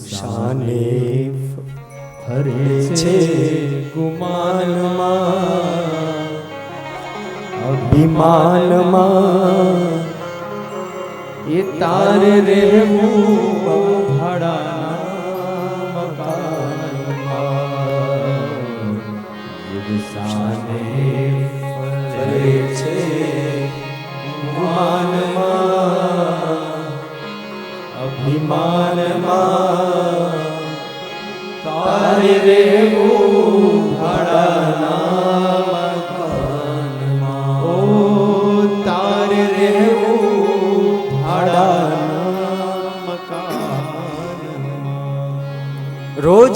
શાને ફરે છે ગુમાનમાં અભિમાનમાં એ તારે રહેવું ભાડાના મકાનમાં શાને ફરે છે ગુમાનમાં અભિમાનમાં તારે રહેવું ભાડાના મકાનમાં ઓ તારે રહેવું ભાડાના મકાનમાં રોજ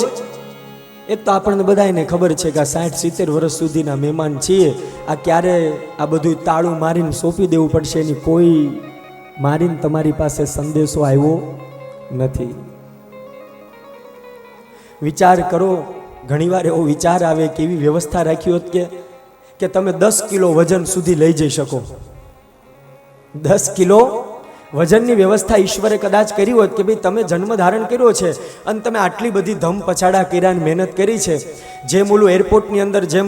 એ તો આપણને બધાને ખબર છે કે આ 60-70 વર્ષ સુધીના મહેમાન છીએ આ ક્યારે આ બધું તાળું મારીને સોંપી દેવું પડશે એની કોઈ મારીને તમારી પાસે સંદેશો આવ્યો નથી. વિચાર કરો, ઘણીવાર એવો વિચાર આવે કે એવી વ્યવસ્થા રાખી હોત કે તમે 10 કિલો વજન સુધી લઈ જઈ શકો. 10 કિલો વજનની વ્યવસ્થા ઈશ્વરે કદાચ કરી હોત કે ભાઈ તમે જન્મ ધારણ કર્યો છે અને તમે આટલી બધી ધમ પછાડા કર્યા મહેનત કરી છે, જેમ ઓલું એરપોર્ટની અંદર જેમ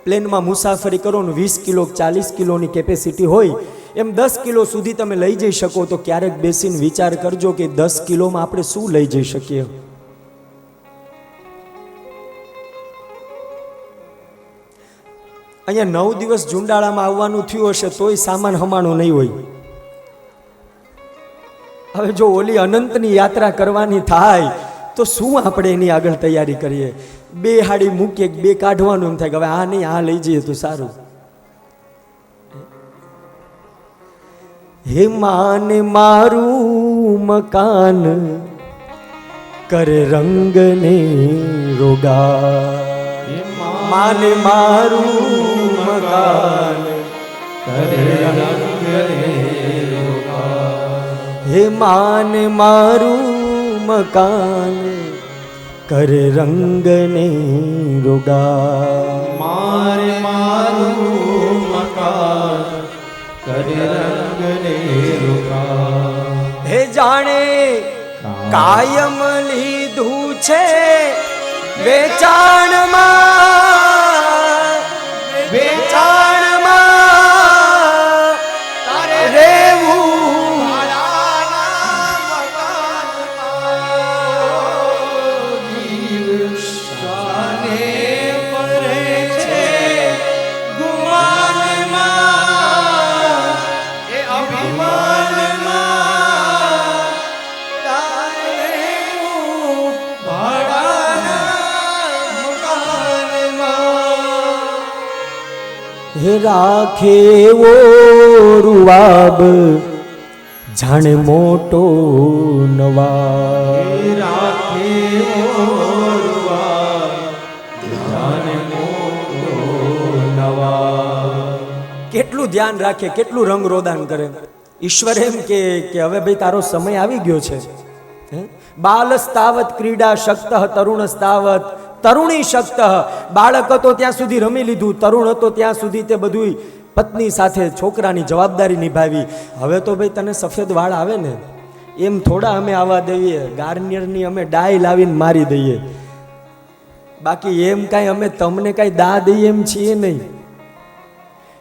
પ્લેનમાં મુસાફરી કરો ને 20 કિલો 40 કિલોની કેપેસિટી હોય એમ 10 કિલો સુધી તમે લઈ જઈ શકો. તો ક્યારેક બેસીને વિચાર કરજો કે 10 કિલોમાં આપણે શું લઈ જઈ શકીએ. અહીંયા 9 દિવસ ઝુંડાળામાં આવવાનું થયું હશે તોય સામાન હમાણું નહીં હોય. હવે જો ઓલી અનંતની યાત્રા કરવાની થાય તો શું આપણે એની આગળ તૈયારી કરીએ? 2 હાડી મૂકીએ, 2 કાઢવાનું એમ થાય કે હવે આ નહીં આ લઈ જઈએ તો સારું. હે માને મારું મકાન કરે રંગને રોગા, માને મારું મકાન કરે રંગને રોગા, હે માને મારું મકાન કરે રંગને રોગા, મારે મારું મકાન કરે રંગને રોગા. હે જાણે કાયમ લીધું છે વેચાણમાં, વેચાણમાં તારે રહેવું ભાડાના મકાનમાં. શાને ફરે છે ગુમાનમાં એ અભિમાનમાં તારે રહેવું ભાડાના. હે રાખે એવો રૂવાબ જાણે મોટો નવાબ, રાખે એવો રૂવાબ જાણે મોટો નવાબ. કેટલું ધ્યાન રાખે, કેટલું રંગ રોદાન કરે. ઈશ્વર એમ કે હવે ભાઈ તારો સમય આવી ગયો છે. બાલસ્તાવત ક્રીડા શક્ત તરુણસ્તાવત તરુણી શક્ત. બાળક હતો ત્યાં સુધી રમી લીધું, તરુણ હતો ત્યાં સુધી તે બધું પત્ની સાથે છોકરાની જવાબદારી નિભાવી. હવે તો ભાઈ તને સફેદ વાળ આવે ને એમ થોડા અમે આવવા દઈએ, ગાર્નિયરની અમે ડાય લાવીને મારી દઈએ, બાકી એમ કાંઈ અમે તમને કાંઈ દા દઈએ એમ છીએ નહીં.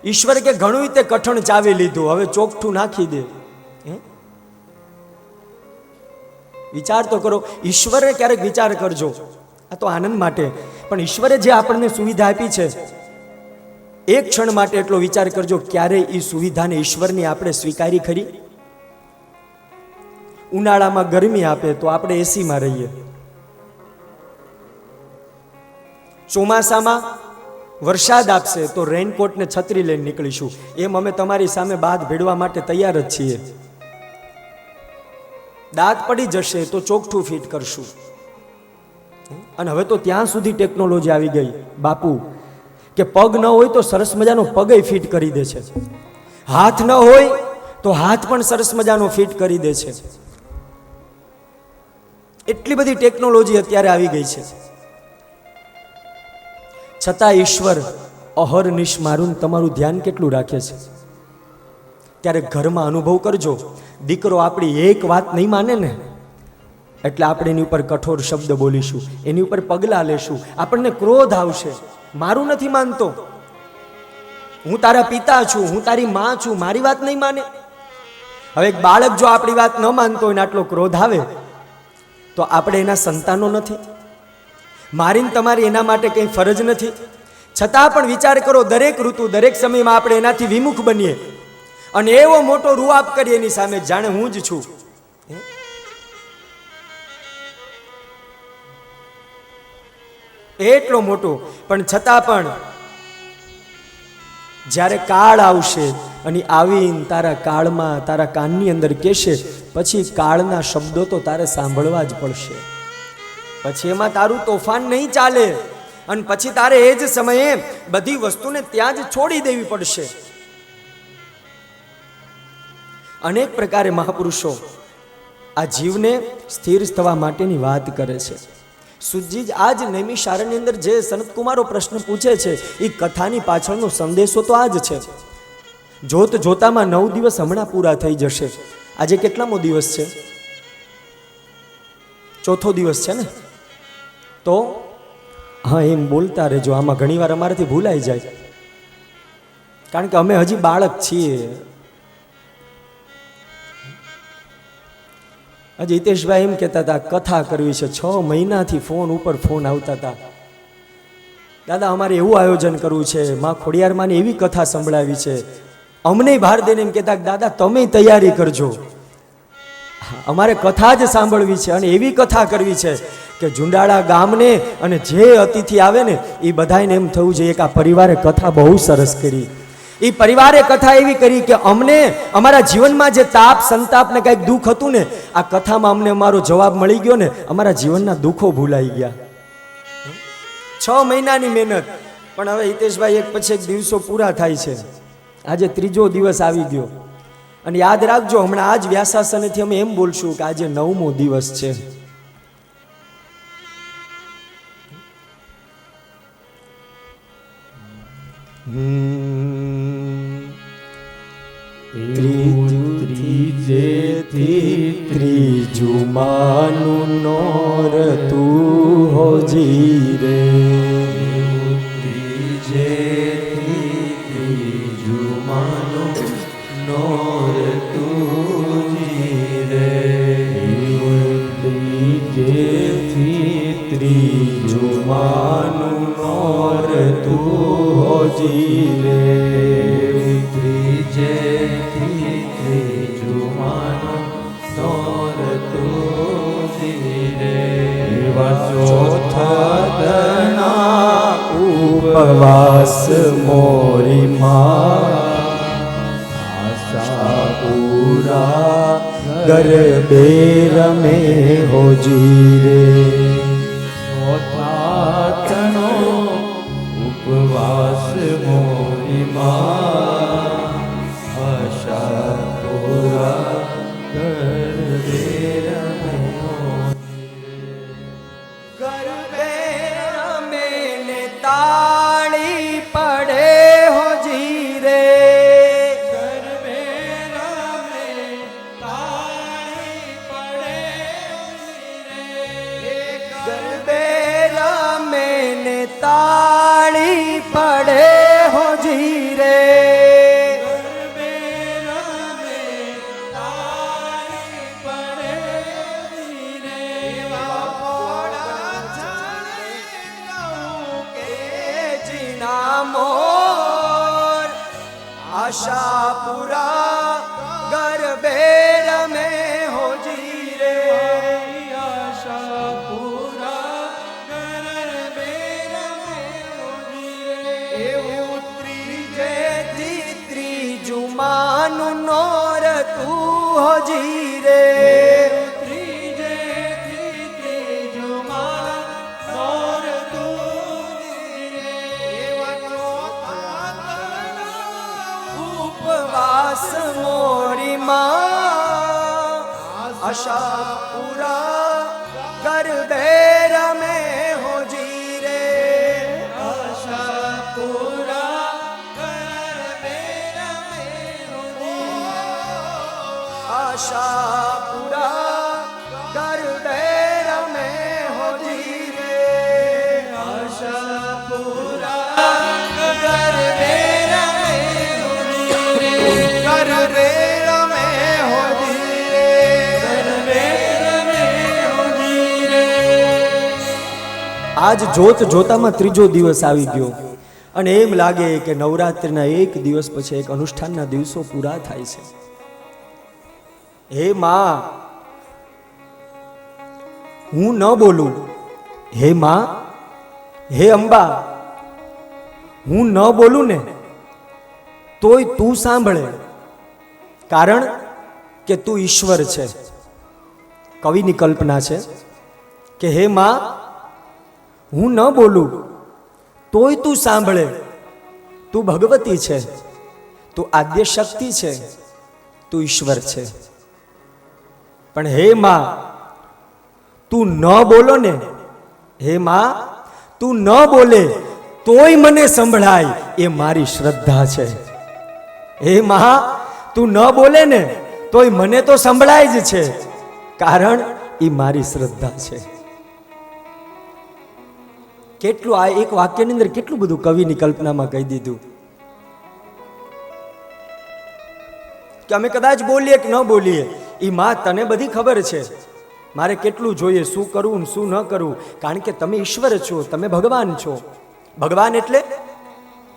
ઈશ્વર કે ઘણું તે કઠણ ચાવી લીધું, હવે ચોકઠું નાખી દે. વિચાર તો કરો. ઈશ્વરે ક્યારેક વિચાર કરજો, આ તો આનંદ માટે, પણ ઈશ્વરે જે આપણને સુવિધા આપી છે એક ક્ષણ માટે એટલો વિચાર કરજો, ક્યારે એ સુવિધાને ઈશ્વરની આપણે સ્વીકારી ખરી? ઉનાળામાં ગરમી આપે તો આપણે એસીમાં રહીએ, ચોમાસામાં વરસાદ આપશે તો રેનકોટ ને છત્રી લઈને નીકળીશું. એમ અમે તમારી સામે બાદ ભેડવા માટે તૈયાર જ છીએ. દાંત પડી જશે તો ચોકઠું ફિટ કરશું. અને હવે તો ત્યાં સુધી ટેકનોલોજી આવી ગઈ બાપુ કે પગ ન હોય તો સરસ મજાનો પગ ફિટ કરી દે છે, હાથ ન હોય તો હાથ પણ સરસ મજાનો ફિટ કરી દે છે. એટલી બધી ટેકનોલોજી અત્યારે આવી ગઈ છે. છતાં ઈશ્વર અહર્નિશ મારું તમારું ધ્યાન કેટલું રાખે છે. ત્યારે ઘરમાં અનુભવ કરજો, દીકરો આપણી એક વાત નહીં માને ને એટલે આપણે એની ઉપર કઠોર શબ્દ બોલીશું, એની ઉપર પગલાં લેશું, આપણને ક્રોધ આવશે. મારું નથી માનતો, હું તારા પિતા છું, હું તારી માં છું, મારી વાત નહીં માને. હવે એક બાળક જો આપણી વાત ન માનતો હોય ને આટલો ક્રોધ આવે તો આપણે એના સંતાનો નથી? મારીને તમારી એના માટે કંઈ ફરજ નથી? છતાં પણ વિચાર કરો, દરેક ઋતુ દરેક સમયમાં આપણે એનાથી વિમુખ બનીએ અને એવો મોટો રૂઆબ કરીએ એની સામે, જાણે હું જ છું. એટલો મોટો, પણ છતાં પણ જ્યારે કાળ આવશે અને આવીને તારા કાળમાં તારા કાનની અંદર કહેશે, પછી કાળના શબ્દો તો તારે સાંભળવા જ પડશે. પછી એમાં તારું તોફાન નહીં ચાલે અને પછી તારે એ જ સમયે બધી વસ્તુને ત્યાં જ છોડી દેવી પડશે. અનેક પ્રકારે મહાપુરુષો આ જીવને સ્થિર થવા માટેની વાત કરે છે. સુજી જ આ જ નૈમિષારણ્યની અંદર જે સનતકુમારો પ્રશ્ન પૂછે છે એ કથાની પાછળનો સંદેશો તો આ જ છે. જોત જોતામાં 9 દિવસ હમણાં પૂરા થઈ જશે. આજે કેટલામો દિવસ છે? ચોથો દિવસ છે ને? તો હા, એમ બોલતા રહેજો, આમાં ઘણીવાર અમારાથી ભૂલાઈ જાય, કારણ કે અમે હજી બાળક છીએ. હજી હિતેશભાઈ એમ કહેતા હતા કથા કરવી છે, 6 મહિનાથી ફોન ઉપર ફોન આવતા હતા, દાદા અમારે એવું આયોજન કરવું છે, માં ખોડિયારમાંની એવી કથા સંભળાવી છે. અમને બહાર દઈને એમ કહેતા દાદા તમે તૈયારી કરજો, અમારે કથા જ સાંભળવી છે અને એવી કથા કરવી છે કે જુંડાળા ગામને અને જે અતિથિ આવે ને એ બધાને એમ થવું જોઈએ કે આ પરિવારે કથા બહુ સરસ કરી. એ પરિવારે કથા એવી કરી કે અમને અમારા જીવનમાં જે તાપ સંતાપ ને કંઈક દુઃખ હતું ને, આ કથામાં અમને અમારો જવાબ મળી ગયો ને, અમારા જીવનના દુઃખો ભૂલાઈ ગયા. 6 મહિનાની મહેનત, પણ હવે હિતેશભાઈ એક પછી એક દિવસો પૂરા થાય છે. આજે 3જો દિવસ આવી ગયો અને યાદ રાખજો, હમણાં આજ વ્યાસાસનેથી અમે એમ બોલશું કે આજે 9મો દિવસ છે. ત્રીજું માનું નોર તું હોજી રે, ત્રીજું માનું નોર તું રે, ત્રીજું માનું નોર તું હોજી રે, ઉપવાસ મોરી આશા પૂરા ગરબે રમે હોજી રે, ચોથાનો ઉપવાસ મોરી આશા પૂરા ગરબે રમે તાળી પડે હોજી રે, ગરબે રમે તાળી પડે હોજી રે, ગરબે રમે ને તાળી પડે હોજી રે, ગરબે રમે તાળી પડે હોજી રે, મોર આશા પૂરા ગરબે રમે હોજી રે, આશા પૂરા ગરબે રમે હોજી રે, એવું ત્રીજેથી ત્રીજું માનું નોર તું હોજી રે, મોરી આશા પૂરા ગરબે રમે હોજી રે, આશા પૂરા ગરબે રમે હોજી, આશા રે રમે હોજી રે, આજ જોત જોતામાં ત્રીજો દિવસ આવી ગયો અને એમ લાગે કે નવરાત્રિના એક દિવસ પછી એક અનુષ્ઠાનના દિવસો પૂરા થાય છે. હે માં, હું ન બોલું. હે માં, હે અંબા, હું ન બોલું ને તોય તું સાંભળે, કારણ કે તું ઈશ્વર છે. કવિની કલ્પના છે કે હે માં, હું ન બોલું તોય તું સાંભળે, તું ભગવતી છે, તું આદ્ય શક્તિ છે, તું ઈશ્વર છે. પણ હે માં, તું ન બોલો ને, હે માં, તું ન બોલે તોય મને સંભળાય, એ મારી શ્રદ્ધા છે. હે માં, તું ન બોલે ને તોય મને તો સંભળાય જ છે, કારણ એ મારી શ્રદ્ધા છે. કેટલું આ એક વાક્યની અંદર કેટલું બધું કવિની કલ્પનામાં કહી દીધું કે અમે કદાચ બોલીએ કે ન બોલીએ, એ માં તને બધી ખબર છે મારે કેટલું જોઈએ, શું કરવું ને શું ન કરવું, કારણ કે તમે ઈશ્વર છો, તમે ભગવાન છો. ભગવાન એટલે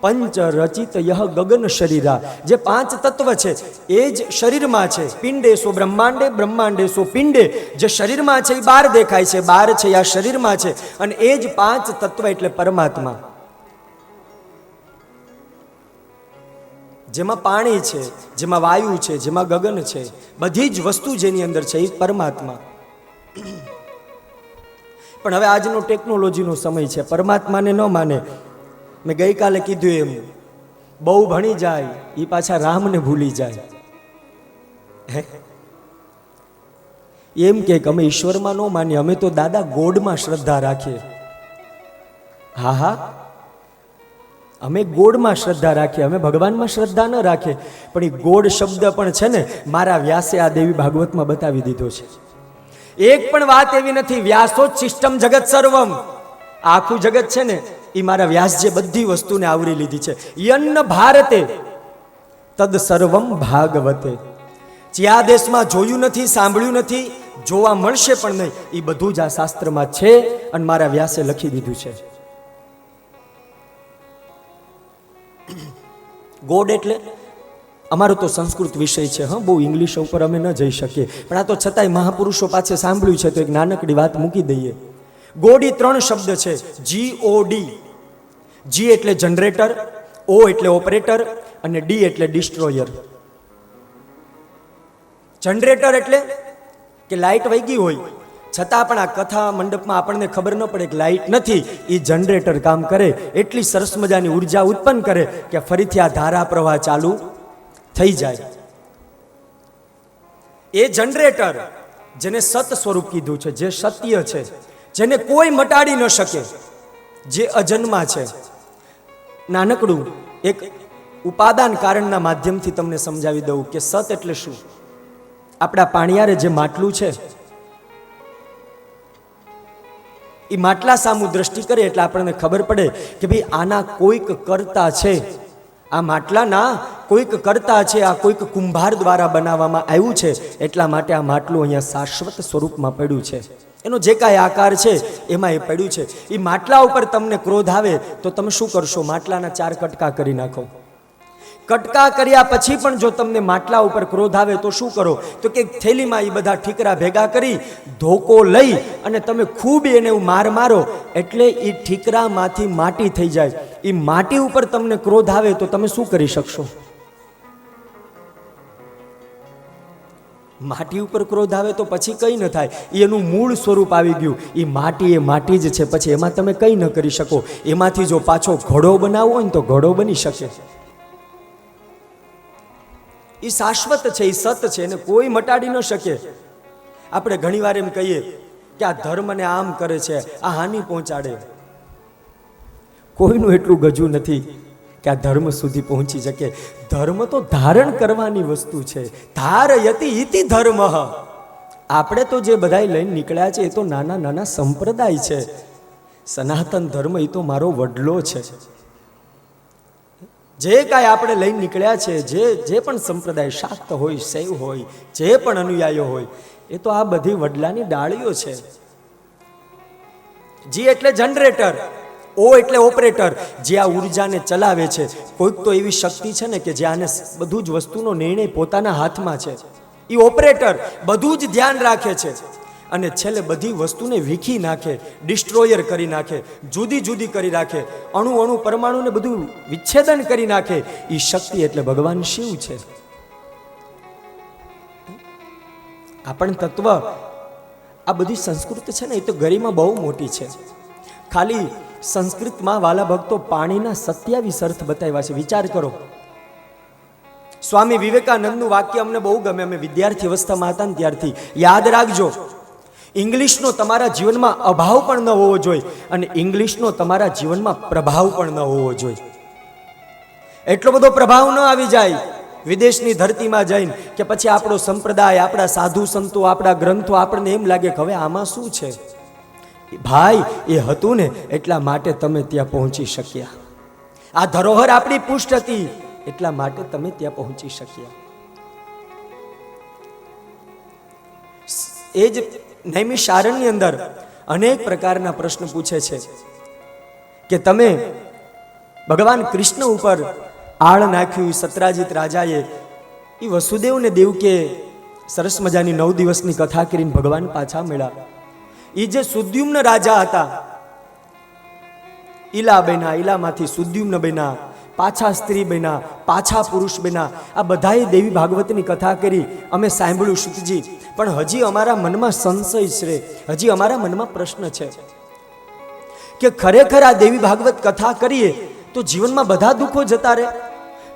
પંચ રચિત યહ ગગન શરીરા, જે પાંચ તત્વ છે એ જ શરીરમાં છે. પિંડે સો બ્રહ્માંડે, બ્રહ્માંડે સો પિંડે, જે શરીરમાં છે એ બહાર દેખાય છે, બહાર છે આ શરીરમાં છે, અને એ જ પાંચ તત્વ એટલે પરમાત્મા. જેમાં પાણી છે, જેમાં વાયુ છે, જેમાં ગગન છે, બધી જ વસ્તુ જેની અંદર છે એ પરમાત્મા. પણ હવે આજનો ટેકનોલોજીનો સમય છે, પરમાત્માને ન માને. મેં ગઈકાલે કીધું એમ, બહુ ભણી જાય એ પાછા રામને ભૂલી જાય. એમ કે અમે ઈશ્વરમાં ન માનીએ, અમે તો દાદા ગોડમાં શ્રદ્ધા રાખીએ. હા હા, અમે ગોડમાં શ્રદ્ધા રાખીએ, અમે ભગવાનમાં શ્રદ્ધા ન રાખીએ. પણ એ ગોડ શબ્દ પણ છે ને મારા વ્યાસે આ દેવી ભાગવતમાં બતાવી દીધો છે. એક પણ વાત એવી નથી વ્યાસો જ સિસ્ટમ જગત સર્વમ, આખું જગત છે ને એ મારા વ્યાસ જે બધી વસ્તુને આવરી લીધી છે. યન્ન ભારતે તદ સર્વમ ભાગવતે, જ્યાં દેશમાં જોયું નથી, સાંભળ્યું નથી, જોવા મળશે પણ નહીં, એ બધું જ આ શાસ્ત્રમાં છે અને મારા વ્યાસે લખી દીધું છે. ગોડ એટલે અમારો તો સંસ્કૃત વિષય છે, હા, બહુ ઇંગ્લિશ ઉપર અમે ન જઈ શકીએ, પણ આ તો છતાંય મહાપુરુષો પાસે સાંભળ્યું છે તો એક નાનકડી વાત મૂકી દઈએ. ગોડી ત્રણ શબ્દ છે, GOD. જી એટલે જનરેટર, ઓ એટલે ઓપરેટર અને ડી એટલે ડિસ્ટ્રોયર. જનરેટર એટલે કે લાઇટ વહી ગઈ હોય છતાં પણ આ કથા મંડપમાં આપણને ખબર ન પડે કે લાઇટ નથી, એ જનરેટર કામ કરે, એટલી સરસ મજાની ઉર્જા ઉત્પન્ન કરે કે ફરીથી આ ધારા પ્રવાહ ચાલુ થઈ જાય. એ જનરેટર જેને સત સ્વરૂપ કીધું છે, જે સત્ય છે, જેને કોઈ મટાડી ન શકે, જે અજન્મા છે. નાનકડું એક ઉપાદાન કારણના માધ્યમથી તમને સમજાવી દઉં કે સત એટલે શું. આપણા પાણિયારે જે માટલું છે એ માટલા સામું દ્રષ્ટિ કરે એટલે આપણને ખબર પડે કે ભાઈ આના કોઈક કરતા છે, આ માટલાના કોઈક કરતા છે, આ કોઈક કુંભાર દ્વારા બનાવવામાં આવ્યું છે, એટલા માટે આ માટલું અહીંયા શાશ્વત સ્વરૂપમાં પડ્યું છે. એનો જે કાંઈ આકાર છે એમાં એ પડ્યું છે. એ માટલા ઉપર તમને ક્રોધ આવે તો તમે શું કરશો? માટલાના 4 કટકા કરી નાખો. કટકા કર્યા પછી પણ જો તમને માટલા ઉપર ક્રોધ આવે તો શું કરો? તો કે થેલીમાં એ બધા ઠીકરા ભેગા કરી ધોકો લઈ અને તમે ખૂબ એને માર મારો એટલે એ ઠીકરામાંથી માટી થઈ જાય. એ માટી ઉપર તમને ક્રોધ આવે તો તમે શું કરી શકશો? માટી ઉપર ક્રોધ આવે તો પછી કંઈ ન થાય, એનું મૂળ સ્વરૂપ આવી ગયું. એ માટી જ છે, પછી એમાં તમે કંઈ ન કરી શકો. એમાંથી જો પાછો ઘોડો બનાવવો હોય ને તો ઘોડો બની શકે. એ શાશ્વત છે, એ સત છે, એને કોઈ મટાડી ન શકે. આપણે ઘણીવાર એમ કહીએ કે આ ધર્મને આમ કરે છે, આ હાનિ પહોંચાડે. કોઈનું એટલું ગજું નથી કે આ ધર્મ સુધી પહોંચી શકે. ધર્મ તો ધારણ કરવાની વસ્તુ છે. ધારયતિ ઇતિ ધર્મ. આપણે તો જે બધા લઈને નીકળ્યા છે એ તો નાના નાના સંપ્રદાય છે. સનાતન ધર્મ એ તો મારો વડલો છે. જે કાંઈ આપણે લઈને નીકળ્યા છે, જે પણ સંપ્રદાય, શાક્ત હોય, શૈવ હોય, જે પણ અનુયાયીઓ હોય, એ તો આ બધી વડલાની ડાળીઓ છે. જી એટલે જનરેટર, ઓ એટલે ઓપરેટર, જે આ ઉર્જાને ચલાવે છે. કોઈક તો એવી શક્તિ છે ને કે જે આને બધું જ વસ્તુનો નિર્ણય પોતાના હાથમાં છે. એ ઓપરેટર બધું જ ધ્યાન રાખે છે અને છેલ્લે બધી વસ્તુને વીખી નાખે, ડિસ્ટ્રોયર કરી નાખે, જુદી જુદી કરી નાખે, અણુ અણુ પરમાણુને બધું વિચ્છેદન કરી નાખે. એ શક્તિ એટલે ભગવાન શિવ છે. આ પણ તત્વ, આ બધી સંસ્કૃત છે ને, એ તો ગરિમા બહુ મોટી છે. ખાલી સંસ્કૃતમાં વાલા ભક્તો પાણીના 27 અર્થ બતાવ્યા છે. વિચાર કરો. સ્વામી વિવેકાનંદનું વાક્ય અમને બહુ ગમે. અમે વિદ્યાર્થી અવસ્થામાં હતા ને ત્યારથી યાદ રાખજો, ઇંગ્લિશનો તમારા જીવનમાં અભાવ પણ ન હોવો જોઈએ અને ઇંગ્લિશનો તમારા જીવનમાં પ્રભાવ પણ ન હોવો જોઈએ. એટલો બધો પ્રભાવ ન આવી જાય વિદેશની ધરતીમાં જઈને કે પછી આપણો સંપ્રદાય, આપણા સાધુ સંતો, આપણા ગ્રંથો, આપણને એમ લાગે કે હવે આમાં શું છે. ભાઈ, એ હતું ને એટલા માટે તમે ત્યાં પહોંચી શક્યા. આ ધરોહર આપણી પુષ્ટ હતી એટલા માટે તમે ત્યાં પહોંચી શક્યા. એ જ નૈમિષારણ્યની અંદર અનેક પ્રકારના પ્રશ્ન પૂછે છે કે તમે ભગવાન કૃષ્ણ ઉપર આળ નાખ્યું. સત્રાજીત રાજાએ એ વસુદેવને દેવકે સરસ મજાની 9 દિવસની કથા કરીને ભગવાન પાછા મળ્યા. એ જે સુદ્યુમ્ન રાજા હતા, ઈલા બન્યા, ઈલામાંથી સુદ્યુમ્ન બન્યા, પાછા સ્ત્રી બન્યા, પાછા પુરુષ બન્યા. આ બધાએ દેવી ભાગવતની કથા કરી, અમે સાંભળ્યું સુતજી. પણ હજી અમારા મનમાં સંશય છે, હજી અમારા મનમાં પ્રશ્ન છે કે ખરેખર આ દેવી ભાગવત કથા કરીએ તો જીવનમાં બધા દુઃખો જતા રહે.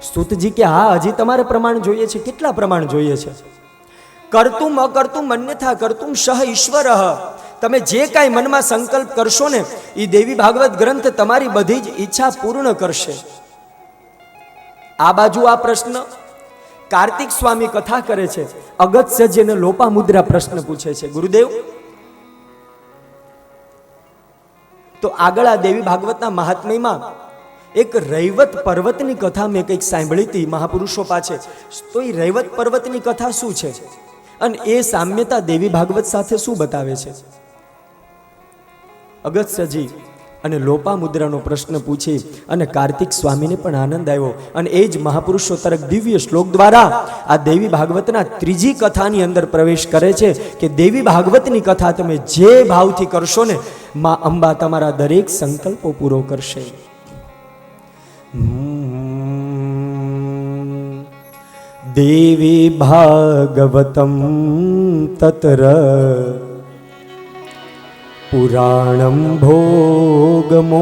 સુતજી કે હા, હજી તમારે પ્રમાણ જોઈએ છે. કેટલા પ્રમાણ જોઈએ છે? કરતું અકર્તું મન્યથા કરતું સહ ઈશ્વર. તમે જે કાંઈ મનમાં સંકલ્પ કરશો ને, એ દેવી ભાગવત ગ્રંથ તમારી બધી જ ઈચ્છા પૂર્ણ કરશે. આ બાજુ આ પ્રશ્ન કાર્તિક સ્વામી કથા કરે છે. અગત્યજીને લોપામુદ્રા પ્રશ્ન પૂછે છે, ગુરુદેવ તો આગળ આ દેવી ભાગવતના મહાત્મ્યમાં એક રૈવત પર્વતની કથા મેં કંઈક સાંભળી હતી મહાપુરુષો પાસે. તો એ રૈવત પર્વતની કથા શું છે અને એ સામ્યતા દેવી ભાગવત સાથે શું બતાવે છે? અગત્યજી અને લોપામુદ્રાનો પ્રશ્ન પૂછી અને કાર્તિક સ્વામીને પણ આનંદ આવ્યો. અને એ જ મહાપુરુષો તરફ દિવ્ય શ્લોક દ્વારા આ દેવી ભાગવતના ત્રીજી કથાની અંદર પ્રવેશ કરે છે કે દેવી ભાગવતની કથા તમે જે ભાવથી કરશો ને, માં અંબા તમારા દરેક સંકલ્પો પૂરો કરશે. દેવી ભાગવતમ તત્ર પુરાણમ ભોગમોક્ષદમ.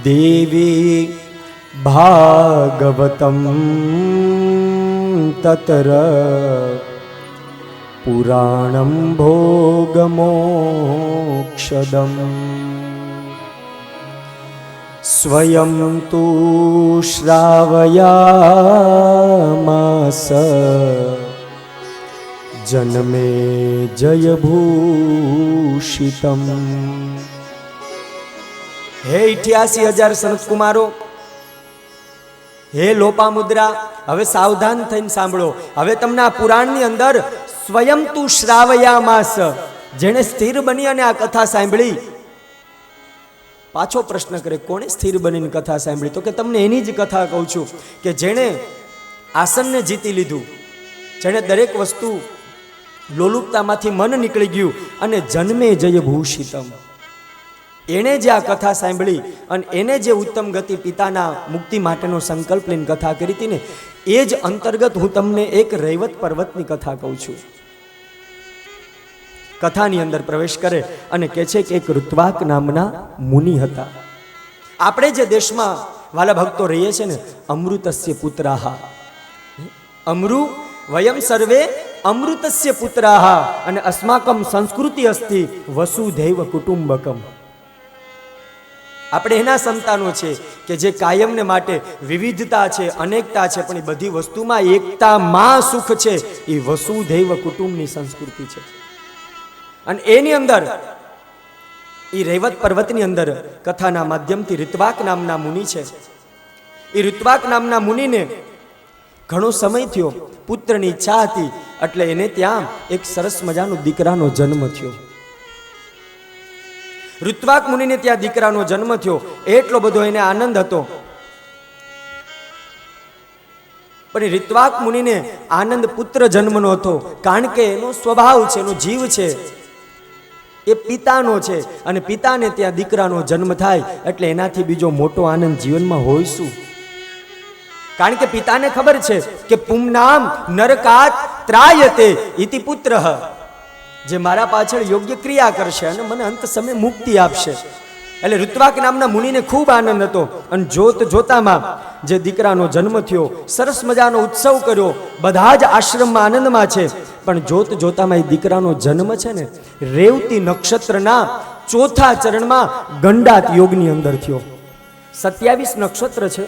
દેવી ભાગવતમ તત્ર પુરાણમ ભોગમોક્ષદમ. સ્વયં તુ શ્રાવયામાસ જન્મે જયભૂષિતમ. હે 88,000 સંત કુમારો, હે લોપામુદ્રા, હવે સાવધાન થઈને સાંભળો. હવે તમને આ પુરાણની અંદર સ્વયં તુ શ્રાવયામાસ, જેણે સ્થિર બની અને આ કથા સાંભળી. પાછો પ્રશ્ન કરે, કોણે સ્થિર બનીને કથા સાંભળી? તો કે તમને એની જ કથા કહું છું કે જેણે આસનને જીતી લીધું, જેણે દરેક વસ્તુ લોલુપતામાંથી મન નીકળી ગયું અને જન્મે જય ભૂષિતમ. એણે જે આ કથા સાંભળી અને એને જે ઉત્તમ ગતિ પિતાના મુક્તિ માટેનો સંકલ્પ લઈને કથા કરી હતી ને, એ જ અંતર્ગત હું તમને એક રૈવત પર્વતની કથા કહું છું. કથાની અંદર પ્રવેશ કરે અને કહે છે કે એક ઋત્વાક નામના મુનિ હતા. આપણે જે દેશમાં વાલા ભક્તો રહીએ છીએ ને, અમૃતસ્ય પુત્રાહા, અમૃ વયમ સર્વે અમૃતસ્ય પુત્રાહા અને અસ્માકમ સંસ્કૃતિ અસ્તિ વસુધૈવ કુટુંબકમ. આપણે એના સંતાનો છે કે જે કાયમને માટે વિવિધતા છે, અનેકતા છે, પણ એ બધી વસ્તુમાં એકતામાં સુખ છે. એ વસુધૈવ કુટુંબની સંસ્કૃતિ છે. અને એની અંદર એ રૈવત પર્વતની અંદર કથાના માધ્યમથી ઋત્વાક નામના મુનિ છે. એ ઋત્વાક નામના મુનિને ઘણો સમય થયો, પુત્રની ઈચ્છા હતી, એટલે એને ત્યાં એક સરસ મજાનો દીકરાનો જન્મ થયો. ઋત્વાક મુનિને ત્યાં દીકરાનો જન્મ થયો, એટલો બધો એને આનંદ હતો. પણ ઋત્વાક મુનિને આનંદ પુત્ર જન્મનો હતો, કારણ કે એનો સ્વભાવ છે, એનો જીવ છે, એ પિતાનો છે, અને પિતાને ત્યાં દીકરાનો જન્મ થાય એટલે એનાથી બીજો મોટો આનંદ જીવનમાં હોય શું? કારણ કે પિતાને ખબર છે કે પુંનામ નરકાત ત્રાયતે ઇતિ પુત્ર, જે મારા પાછળ યોગ્ય ક્રિયા કરશે અને મને અંત સમય મુક્તિ આપશે. એટલે ઋત્વાક નામના મુનિને ખૂબ આનંદ હતો. અને જોત જોતામાં જે દીકરાનો જન્મ થયો, સરસ મજાનો ઉત્સવ કર્યો, બધા જ આશ્રમમાં આનંદમાં છે. પણ જોત જોતામાં એ દીકરાનો જન્મ છે ને રેવતી નક્ષત્રના ચોથા ચરણમાં ગંડાત યોગની અંદર થયો. 27 નક્ષત્ર છે,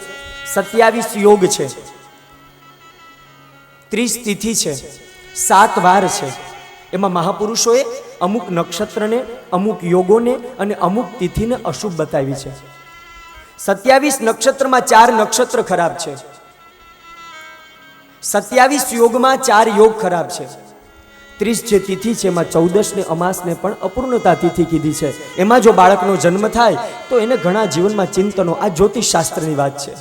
27 યોગ છે, 30 તિથિ છે, 7 વાર છે. એમાં મહાપુરુષોએ અમુક નક્ષત્રને, અમુક યોગોને અને અમુક તિથિને અશુભ બતાવી છે. 27 નક્ષત્રમાં 4 નક્ષત્ર ખરાબ છે, 27 યોગમાં 4 યોગ ખરાબ છે. 30 જે તિથિ છે એમાં 14 ને અમાસને પણ અપૂર્ણતા તિથિ કીધી છે. એમાં જો બાળકનો જન્મ થાય તો એને ઘણા જીવનમાં ચિંતનો, આ જ્યોતિષ શાસ્ત્રની વાત છે.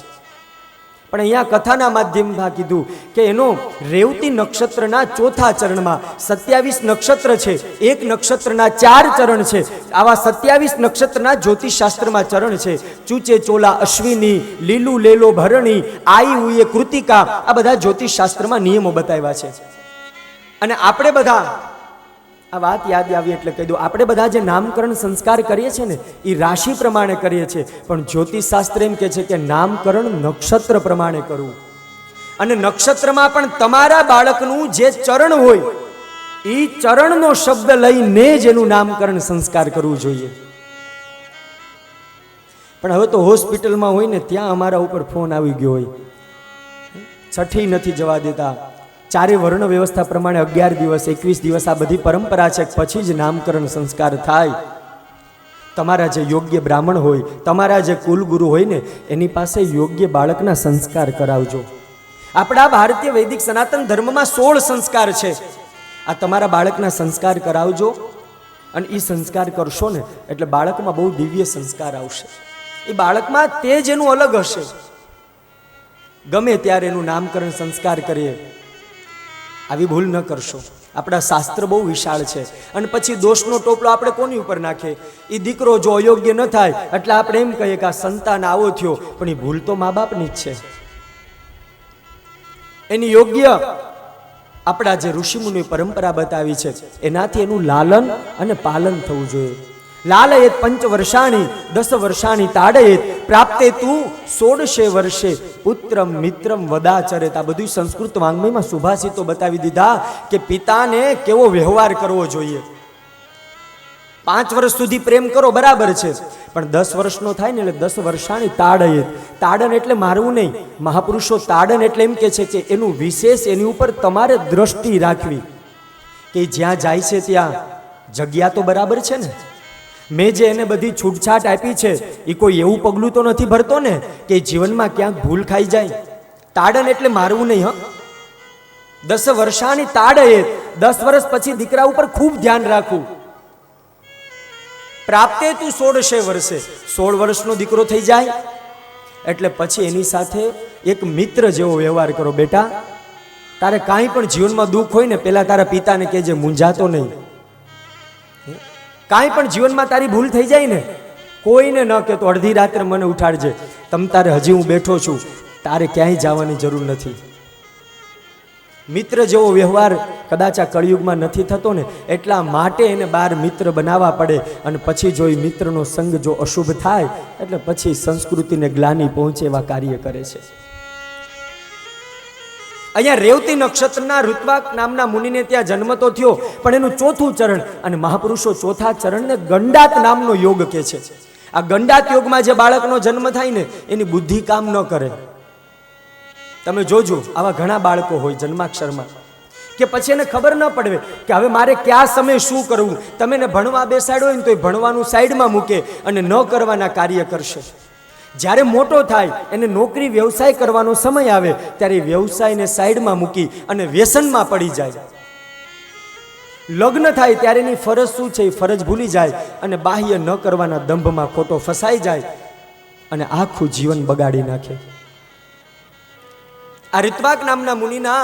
પણ અહીંયા કથાના માધ્યમમાં કીધું કે એનો રેવતી નક્ષત્રના ચોથા ચરણમાં 27 નક્ષત્ર છે, એક નક્ષત્રના 4 ચરણ છે. આવા 27 નક્ષત્રના જ્યોતિષ શાસ્ત્રમાં ચરણ છે. ચૂચે ચોલા અશ્વિની, લીલું લેલો ભરણી, આઈ ઉએ કૃતિકા, આ બધા જ્યોતિષ શાસ્ત્રમાં નિયમો બતાવ્યા છે. અને આપણે બધા આ વાત યાદ આવી એટલે કહી દઉં, આપણે બધા જે નામકરણ સંસ્કાર કરીએ છીએ ને એ રાશિ પ્રમાણે કરીએ છીએ, પણ જ્યોતિષ શાસ્ત્ર એમ કહે છે કે નામકરણ નક્ષત્ર પ્રમાણે કરવું. અને નક્ષત્રમાં પણ તમારા બાળકનું જે ચરણ હોય એ ચરણનો શબ્દ લઈને જ એનું નામકરણ સંસ્કાર કરવું જોઈએ. પણ હવે તો હોસ્પિટલમાં હોય ને ત્યાં અમારા ઉપર ફોન આવી ગયો હોય, છઠ્ઠી નથી જવા દેતા, 4 વર્ણ વ્યવસ્થા પ્રમાણે 11 દિવસ 21 દિવસ આ બધી પરંપરા છે, પછી જ નામકરણ સંસ્કાર થાય. તમારા જે યોગ્ય બ્રાહ્મણ હોય, તમારા જે કુલગુરુ હોય ને એની પાસે યોગ્ય બાળકના સંસ્કાર કરાવજો. આપણા ભારતીય વૈદિક સનાતન ધર્મમાં 16 સંસ્કાર છે. આ તમારા બાળકના સંસ્કાર કરાવજો, અને એ સંસ્કાર કરશો ને એટલે બાળકમાં બહુ દિવ્ય સંસ્કાર આવશે. એ બાળકમાં તેજ એનું અલગ હશે. ગમે ત્યારે એનું નામકરણ સંસ્કાર કરીએ, આવી ભૂલ ન કરશો. આપણા શાસ્ત્ર બહુ વિશાળ છે. અને પછી દોષનો ટોપલો આપણે કોની ઉપર નાખીએ? એ દીકરો જો અયોગ્ય ન થાય એટલે આપણે એમ કહીએ કે આ સંતાન આવો થયો, પણ એ ભૂલ તો મા બાપની જ છે. એની યોગ્ય આપણા જે ઋષિમુનિ પરંપરા બતાવી છે એનાથી એનું લાલન અને પાલન થવું જોઈએ. લાલયેત 5 વર્ષાણી 10 વર્ષાણી તાડયેત પ્રાપ્તે તું 16 વર્ષે પુત્રમ મિત્રમ વદાચરેત. આ બધું સંસ્કૃત વાંગ્મયમાં સુભાષિતો બતાવી દીધા કે પિતાને કેવો વ્યવહાર કરવો જોઈએ. 5 વર્ષ સુધી પ્રેમ કરો બરાબર છે, પણ 10 વર્ષનો થાય ને એટલે 10 વર્ષાણી તાડયેત. તાડન એટલે મારવું નહીં. મહાપુરુષો તાડન એટલે એમ કે છે કે એનું વિશેષ એની ઉપર તમારે દ્રષ્ટિ રાખવી કે જ્યાં જાય છે ત્યાં જગ્યા તો બરાબર છે ને. મેં જે એને બધી છૂટછાટ આપી છે એ કોઈ એવું પગલું તો નથી ભરતો ને કે જીવનમાં ક્યાંક ભૂલ ખાઈ જાય. તાડન એટલે મારવું નહીં. 10 વર્ષાની તાડયેત, 10 વર્ષ પછી દીકરા ઉપર ખૂબ ધ્યાન રાખવું. પ્રાપ્તે તું 16 વર્ષે, 16 વર્ષનો દીકરો થઈ જાય એટલે પછી એની સાથે એક મિત્ર જેવો વ્યવહાર કરો. બેટા, તારે કાંઈ પણ જીવનમાં દુઃખ હોય ને પહેલા તારા પિતાને કહેજે, મૂંઝાતો નહીં. કાંઈ પણ જીવનમાં તારી ભૂલ થઈ જાય ને કોઈને ન કહેતો, અડધી રાત્રે મને ઉઠાડજે, તમ તારે હજી હું બેઠો છું, તારે ક્યાંય જવાની જરૂર નથી. મિત્ર જેવો વ્યવહાર કદાચ આ કળિયુગમાં નથી થતો ને એટલા માટે એને 12 મિત્ર બનાવવા પડે. અને પછી જો એ મિત્રનો સંગ જો અશુભ થાય એટલે પછી સંસ્કૃતિને ગ્લાનિ પહોંચે એવા કાર્ય કરે છે. અહીંયા રેવતી નક્ષત્રના ઋત્વાક નામના મુનિને ત્યાં જન્મ તો થયો, પણ એનું ચોથું ચરણ, અને મહાપુરુષો ચોથા ચરણને ગંડાત નામનો યોગ કહે છે. આ ગંડાત યોગમાં જે બાળકનો જન્મ થાય ને એની બુદ્ધિ કામ ન કરે. તમે જોજો, આવા ઘણા બાળકો હોય જન્માક્ષરમાં કે પછી એને ખબર ન પડે કે હવે મારે કયા સમયે શું કરવું. તમે એને ભણવા બેસાડ્યો હોય ને તો એ ભણવાનું સાઈડમાં મૂકે અને ન કરવાના કાર્ય કરશે. જ્યારે મોટો થાય એને નોકરી વ્યવસાય કરવાનો સમય આવે ત્યારે વ્યવસાયને સાઈડમાં મૂકી અને વ્યસનમાં પડી જાય. લગ્ન થાય ત્યારે એની ફરજ શું છે એ ફરજ ભૂલી જાય અને બાહ્ય ન કરવાના દંભમાં ખોટો ફસાઈ જાય અને આખું જીવન બગાડી નાખે. આ ઋત્વાક નામના મુનિના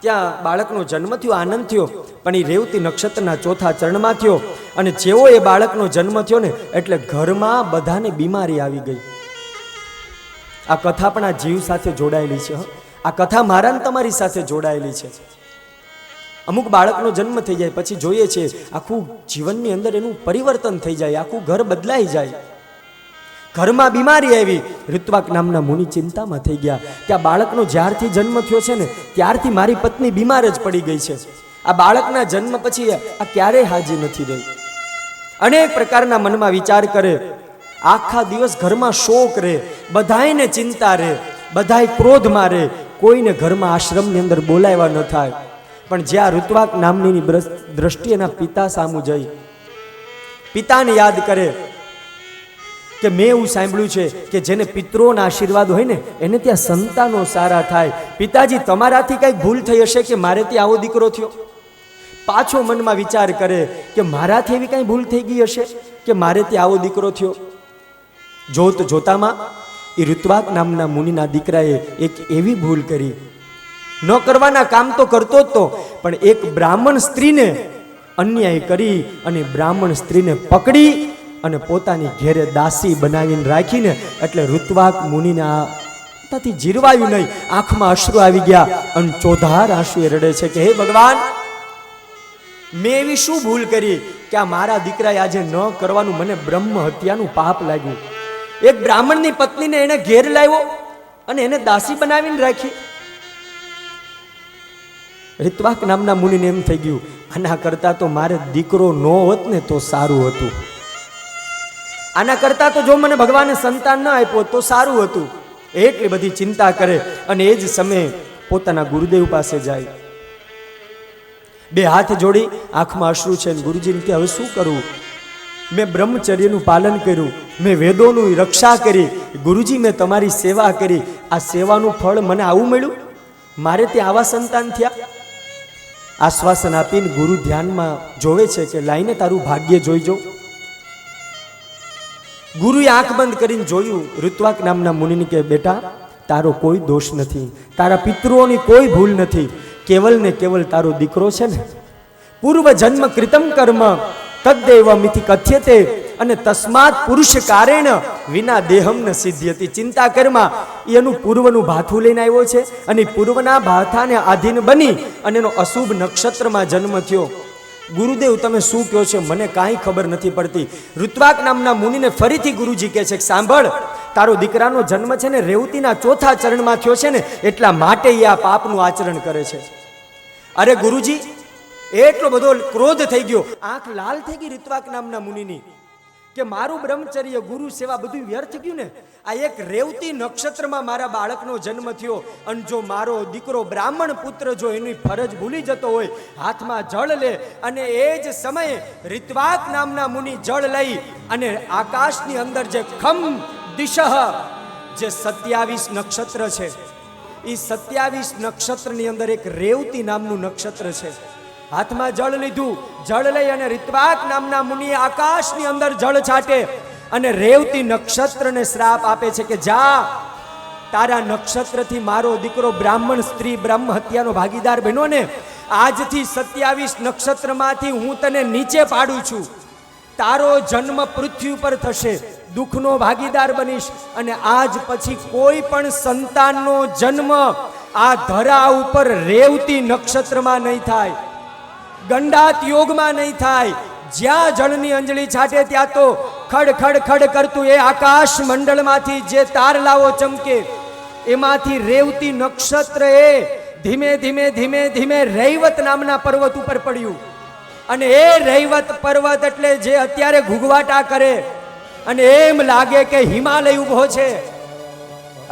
ત્યાં બાળકનો જન્મ થયો, આનંદ થયો, પણ એ રેવતી નક્ષત્રના ચોથા ચરણમાં થયો અને જેવો એ બાળકનો જન્મ થયો ને એટલે ઘરમાં બધાને બીમારી આવી ગઈ. આ કથા પણ આ જીવ સાથે જોડાયેલી છે. આ કથા મારા ને તમારી સાથે જોડાયેલી છે. અમુક બાળકનો જન્મ થઈ જાય પછી જોઈએ છે આખું જીવનની અંદર એનું પરિવર્તન થઈ જાય, આખું ઘર બદલાઈ જાય. ઘરમાં બીમારી આવી. ઋત્વાક નામના મુનિ ચિંતામાં થઈ ગયા કે આ બાળકનો જ્યારથી જન્મ થયો છે ને ત્યારથી મારી પત્ની બીમાર જ પડી ગઈ છે. આ બાળકના જન્મ પછી આ ક્યારેય હાજી નથી રહી. અનેક પ્રકારના મનમાં વિચાર કરે. આખા દિવસ ઘરમાં શોક રહે, બધાયને ચિંતા રહે, બધાય ક્રોધમાં રહે, કોઈને ઘરમાં આશ્રમની અંદર બોલાવ્યા ન થાય. પણ જ્યાં ઋત્વાક નામની દ્રષ્ટિ એના પિતા સામું જઈ પિતાને યાદ કરે કે મેં એવું સાંભળ્યું છે કે જેને પિતૃઓના આશીર્વાદ હોય ને એને ત્યાં સંતાનો સારા થાય. પિતાજી તમારાથી કંઈક ભૂલ થઈ હશે કે મારે ત્યાં આવો દીકરો થયો. પાછો મનમાં વિચાર કરે કે મારાથી એવી કંઈ ભૂલ થઈ ગઈ હશે કે મારે ત્યાં આવો દીકરો થયો. જોત જોતામાં એ ઋત્વાક નામના મુનિના દીકરાએ એક એવી ભૂલ કરી. ન કરવાના કામ તો કરતો જ તો, પણ એક બ્રાહ્મણ સ્ત્રીને અન્યાય કરી અને બ્રાહ્મણ સ્ત્રીને પકડી અને પોતાની ઘેરે દાસી બનાવીને રાખીને એટલે ઋત્વાક મુનિને આથી જીરવાયું નહીં. આંખમાં અશ્રુ આવી ગયા અને ચોધાર આંસુએ રડે છે કે હે ભગવાન, મેં એવી શું ભૂલ કરી કે આ મારા દીકરાએ આજે ન કરવાનું મને બ્રહ્મ હત્યાનું પાપ લાગ્યું. એક બ્રાહ્મણની પત્નીને એને ઘેર લાવ્યો અને એને દાસી બનાવીને રાખી. ઋત્વાક નામના મુનિને એમ થઈ ગયું આના કરતા તો મારે દીકરો ન હોત ને તો સારું હતું. આના કરતા તો જો મને ભગવાને સંતાન ન આપ્યો તો સારું હતું. એટલી બધી ચિંતા કરે અને એ જ સમયે પોતાના ગુરુદેવ પાસે જાય. બે હાથ જોડી આંખમાં અશ્રુ છે. ગુરુજીને કે હવે શું કરવું? મેં બ્રહ્મચર્યનું પાલન કર્યું, મેં વેદોનું રક્ષા કરી, ગુરુજી મેં તમારી સેવા કરી, આ સેવાનું ફળ મને આવું મળ્યું? મારે ત્યાં આવા સંતાન થયા? આશ્વાસન આપીને ગુરુ ધ્યાનમાં જોવે છે કે લાઈને તારું ભાગ્ય જોઈજો. ગુરુએ આંખ બંધ કરીને જોયું. ઋત્વાક નામના મુનિને કે બેટા, તારો કોઈ દોષ નથી, તારા પિતૃઓની કોઈ ભૂલ નથી, કેવલ ને કેવલ તારો દીકરો છે ને પૂર્વ જન્મ કૃતમ કર્મ તદ્દેવમિતિ કથ્યતે અને તસ્માત પુરુષ કારેણ વિના દેહમ ન સિદ્ધ્યતિ. ચિંતા કરમાં એનું પૂર્વનું ભાથું લઈને આવ્યો છે અને પૂર્વના ભાથાને આધીન બની અને એનો અશુભ નક્ષત્રમાં જન્મ થયો. ગુરુદેવ તમે શું કહો છો? મને કાંઈ ખબર નથી પડતી. ઋત્વાક નામના મુનિને ફરીથી ગુરુજી કહે છે કે સાંભળ, તારો દીકરાનો જન્મ છે ને રેવતીના ચોથા ચરણમાં થયો છે ને એટલા માટે એ આ પાપનું આચરણ કરે છે. અરે ગુરુજી, એટલો બધો ક્રોધ થઈ ગયો, આંખ લાલ થઈ ગઈ ઋત્વાક નામના મુનિની કે મારું બ્રહ્મચર્ય, ગુરુ સેવા બધું વ્યર્થ ગયું ને. આ એક રેવતી નક્ષત્રમાં મારા બાળકનો જન્મ થયો અને જો મારો દીકરો બ્રાહ્મણ પુત્ર જો એની ફરજ ભૂલી જતો હોય, હાથમાં જળ લે અને એ જ સમયે ઋત્વાક નામના મુનિ જળ લઈ અને આકાશની અંદર જે ખમ દિશઃ જે 27 નક્ષત્ર છે એ 27 નક્ષત્રની અંદર એક રેવતી નામનું નક્ષત્ર છે. હાથમાં જળ લીધું, જળ લઈ અને ઋત્વાક નામના મુનિએ આકાશની અંદર જળ છાટે અને રેવતી નક્ષત્રને શ્રાપ આપે છે કે જા, તારા નક્ષત્રથી મારો દીકરો બ્રાહ્મણ સ્ત્રી બ્રહ્મ હત્યાનો ભાગીદાર બન્યો ને, આજથી 27 નક્ષત્રમાંથી હું તને નીચે પાડું છું. તારો જન્મ પૃથ્વી ઉપર થશે, દુઃખનો ભાગીદાર બનીશ અને આજ પછી કોઈ પણ સંતાનનો જન્મ આ ધરા ઉપર રેવતી નક્ષત્રમાં નહીં થાય, ગંડાત યોગમાં નહીં થાય. જ્યાં જળની અંજળી છાટે ત્યાં તો ખડ ખડ ખડ કરતું એ આકાશ મંડળમાંથી જે તારલાઓ ચમકે એમાંથી રેવતી નક્ષત્ર એ ધીમે ધીમે ધીમે ધીમે રૈવત નામના પર્વત ઉપર પડ્યું. અને એ રૈવત પર્વત એટલે જે અત્યારે ઘૂઘવાટા કરે અને એમ લાગે કે હિમાલય ઉભો છે,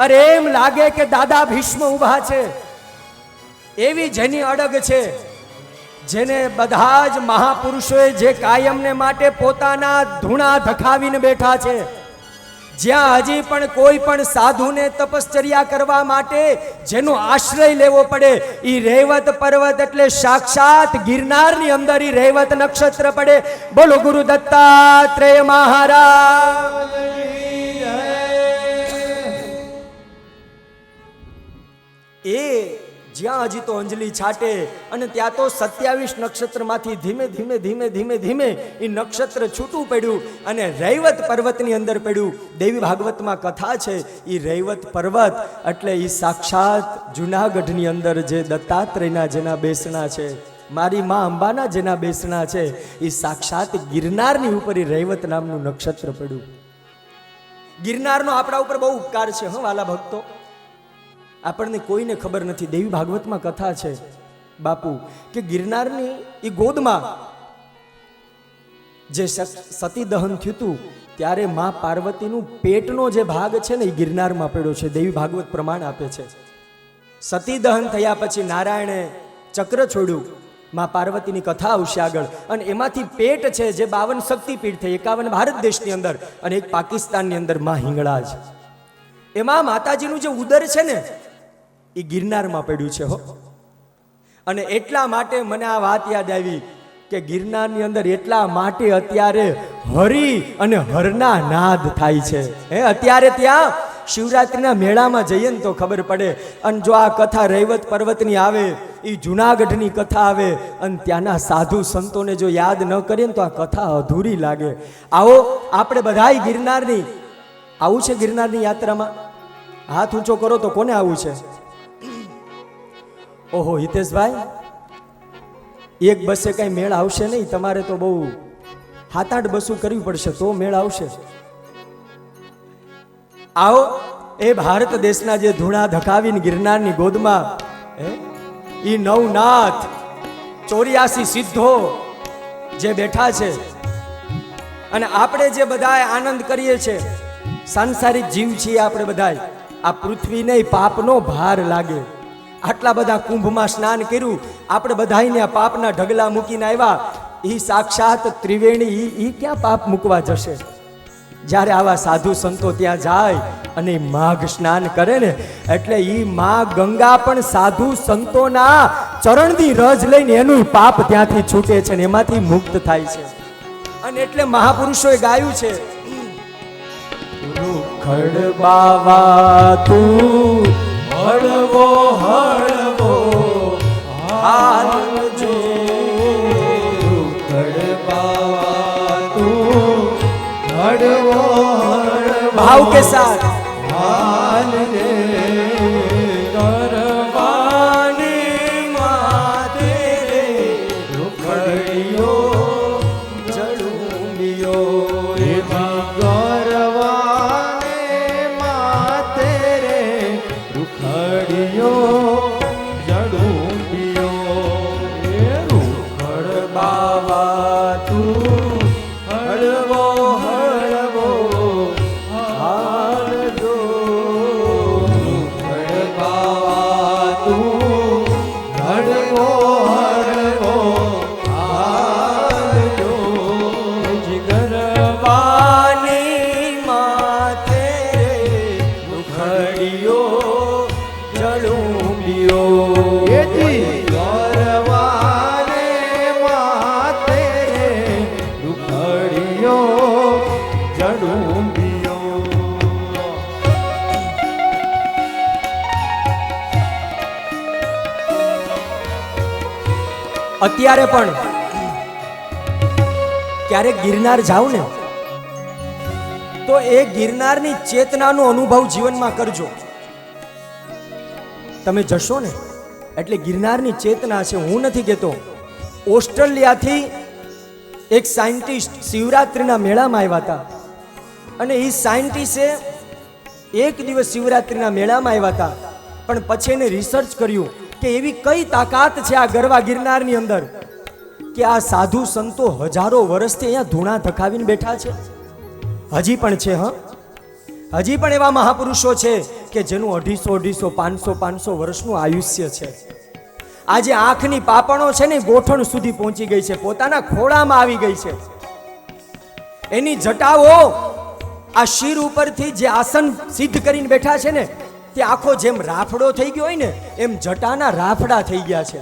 અરે એમ લાગે કે દાદા ભીષ્મ ઉભા છે, એવી જેની અડગ છે જેને બધા જ મહાપુરુષોએ જે કાયમને માટે પોતાના ધૂણા ધખાવીને બેઠા છે, જ્યાં હજી પણ કોઈ પણ સાધુને તપશ્ચર્યા કરવા માટે જેનો આશ્રય લેવો પડે, ઈ રેવત પર્વત એટલે સાક્ષાત ગિરનારની અંદર ઈ રેવત નક્ષત્ર પડે. બોલો ગુરુ દત્તાત્રેય મહારાજ. એ જ્યાં હજી તો અંજલિ છાટે અને ત્યાં તો 27 નક્ષત્રમાંથી ધીમે ધીમે ધીમે ધીમે ધીમે એ નક્ષત્ર છૂટું પડ્યું અને રૈવત પર્વતની અંદર પડ્યું. દેવી ભાગવતમાં કથા છે, એ રૈવત પર્વત એટલે એ સાક્ષાત જુનાગઢની અંદર જે દત્તાત્રેયના જેના બેસણા છે, મારી માં અંબાના જેના બેસણા છે, એ સાક્ષાત ગિરનારની ઉપર એ રૈવત નામનું નક્ષત્ર પડ્યું. ગિરનારનો આપણા ઉપર બહુ ઉપકાર છે હો વાલા ભક્તો. આપણને કોઈને ખબર નથી. દેવી ભાગવતમાં કથા છે બાપુ કે ગિરનારની એ ગોદમાં જે સતી દહન થયું હતું ત્યારે માં પાર્વતીનું પેટનો જે ભાગ છે ને એ ગિરનારમાં પડ્યો છે. દેવી ભાગવત પ્રમાણ આપે છે. સતી દહન થયા પછી નારાયણે ચક્ર છોડ્યું. માં પાર્વતીની કથા આવશે આગળ. અને એમાંથી પેટ છે જે 52 શક્તિપીઠ થઈ, 51 ભારત દેશની અંદર અને એક પાકિસ્તાનની અંદર માં હિંગળાજ. એમાં માતાજીનું જે ઉદર છે ને એ ગિરનારમાં પડ્યું છે હો. અને એટલા માટે મને આ વાત યાદ આવી કે ગિરનારની અંદર એટલા માટે અત્યારે હરિ અને હરના નાદ થાય છે. અત્યારે ત્યાં શિવરાત્રિના મેળામાં જઈએ ને તો ખબર પડે. અને જો આ કથા રૈવત પર્વતની આવે, એ જુનાગઢની કથા આવે અને ત્યાંના સાધુ સંતોને જો યાદ ન કરીએ ને તો આ કથા અધૂરી લાગે. આવો આપણે બધાય ગિરનારની આવું છે. ગિરનારની યાત્રામાં હાથ ઊંચો કરો તો કોને આવું છે? ઓહો હિતેશભાઈ, એક બસે કઈ મેળ આવશે નહીં. તમારે તો બહુ 7-8 બસો કરવી પડશે તો મેળ આવશે. આવો એ ભારત દેશના જે ધૂણા ધકાવીને ગિરનારની ગોદમાં ઈ નવનાથ 84 સિદ્ધો જે બેઠા છે અને આપણે જે બધા આનંદ કરીએ છીએ, સાંસારિક જીવ છીએ આપણે બધા. આ પૃથ્વીને પાપનો ભાર લાગે. આટલા બધા કુંભમાં સ્નાન કર્યું, આપણે બધાને આ પાપના ઢગલા મૂકીને આવ્યા. એ સાક્ષાત ત્રિવેણી ઈ ક્યાં પાપ મૂકવા જશે? જ્યારે આવા સાધુ સંતો ત્યાં જાય અને માઘ સ્નાન કરે ને એટલે ઈ માં ગંગા પણ સાધુ સંતોના ચરણની રજ લઈને એનું પાપ ત્યાંથી છૂટે છે ને એમાંથી મુક્ત થાય છે. અને એટલે મહાપુરુષોએ ગાયું છે, રૂખડ બાવા તું હળવો હળવો હાલજો, રૂખડ બાવા તું હળવો હળવો ભાવ કે સાથ હાલ રે કરવાની માતે રે રૂખડિયો જડુંબિયો રે ગરવાને માતે રે રૂખડિયો જડુંબિયો રે રૂખડ બાવા તું હળવો હળવો હાલજો, રૂખડ બાવા તું હળવો હળવો હાલજો, જીગરવાની માતે રૂખડિયો જડુંબિયો ગરવાને માતે રૂખડિયો જડુંબિયો. અત્યારે પણ ક્યારેક ગિરનાર જાવ ને તો એ ગિરનારની ચેતનાનો અનુભવ જીવનમાં કરજો. તમે જશો ને એટલે ગિરનારની ચેતના છે. હું નથી કહેતો, ઓસ્ટ્રેલિયાથી એક સાયન્ટિસ્ટ શિવરાત્રિના મેળામાં આવ્યા હતા અને એ સાયન્ટિસ્ટે એક દિવસ શિવરાત્રિના મેળામાં આવ્યા હતા પણ પછી એને રિસર્ચ કર્યું કે એવી કઈ તાકાત છે આ ગરવા ગિરનારની અંદર કે આ સાધુ સંતો હજારો વર્ષથી અહીંયા ધૂણા ધકાવીને બેઠા છે. હજી પણ છે. હજી પણ એવા મહાપુરુષો છે કે જેનું 250, 500 વર્ષનું આયુષ્ય છે. આજે આંખની પાપણો છે ને ગોઠણ સુધી પહોંચી ગઈ છે, પોતાના ખોળામાં આવી ગઈ છે. એની જટાઓ આ શિર ઉપરથી જે આસન સિદ્ધ કરીને બેઠા છે ને તે આખો જેમ રાફડો થઈ ગયો હોય ને એમ જટાના રાફડા થઈ ગયા છે.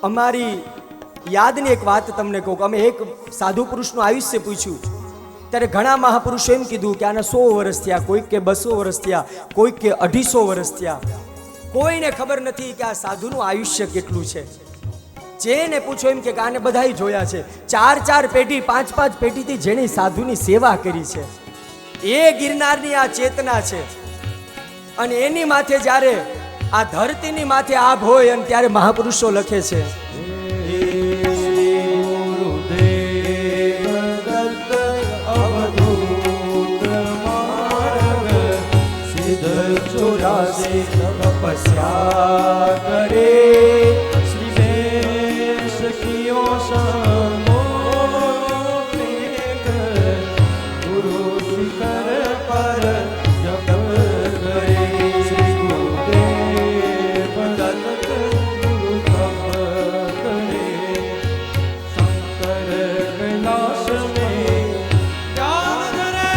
અમારી યાદની એક વાત તમને કહું કે અમે એક સાધુ પુરુષનું આયુષ્ય પૂછ્યું ત્યારે ઘણા મહાપુરુષો એમ કીધું કે આના 100 વર્ષ થયા, કોઈક કે 200 વર્ષ થયા, કોઈક કે 250 વર્ષ થયા. કોઈને ખબર નથી કે આ સાધુનું આયુષ્ય કેટલું છે. જેને પૂછો એમ કે આને બધાય જોયા છે, 4 પેઢી 5 પેઢીથી જેણે સાધુની સેવા કરી છે. એ ગિરનારની આ ચેતના છે. અને એની માથે જ્યારે આ ધરતીની માથે આભ હોય અને ત્યારે મહાપુરુષો લખે છે તપસ્યા કરે શ્રી વેશ કિયો સમો ગુરુ શિખર પર જપ કરે શ્રી ગુરુદેવ દત્ત ગુરુ તપ કરે શંકર કૈલાસ में ज्ञान धरे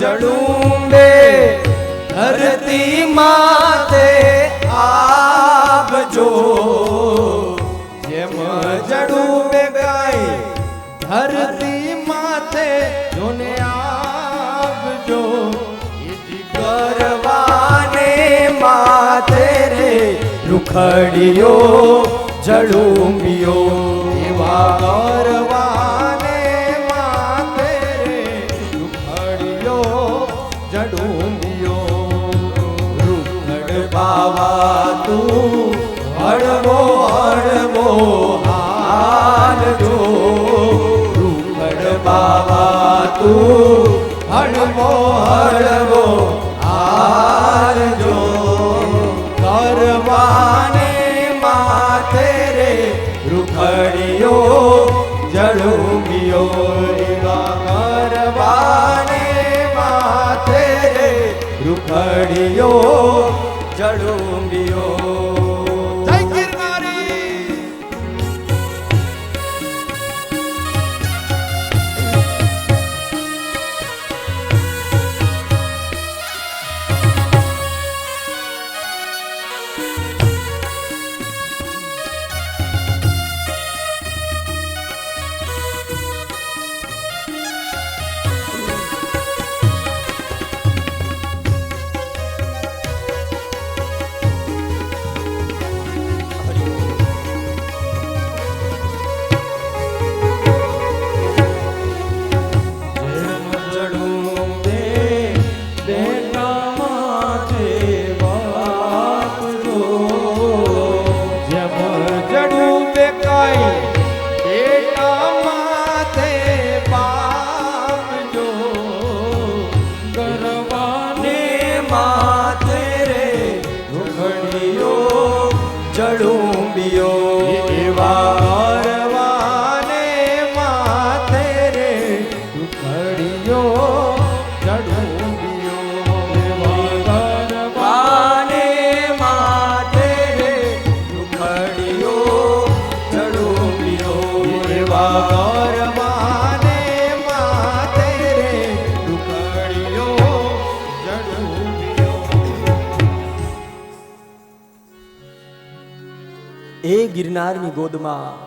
ચડુંબે ધરતી માતે આપજો જેમ ચડુંબે ગાય ધરતી માતે જોને આપજો ગરવાને માતે રે રૂખડિયો જડુંબિયો એવા ગરવાને માતે રે રૂખડિયો જડુંબિયો રૂખડ બાવા તું હળવો હળવો હાલજો રૂખડ બાવા તું હળવો હળવો હાલજો કરવાને માથે રે રૂખડિયો જડુંબિયો એવા કરવાને માથે રે રૂખડિયો જડુંબિયો. જય ગિરનારી. એ ગિરનારની ગોદમાં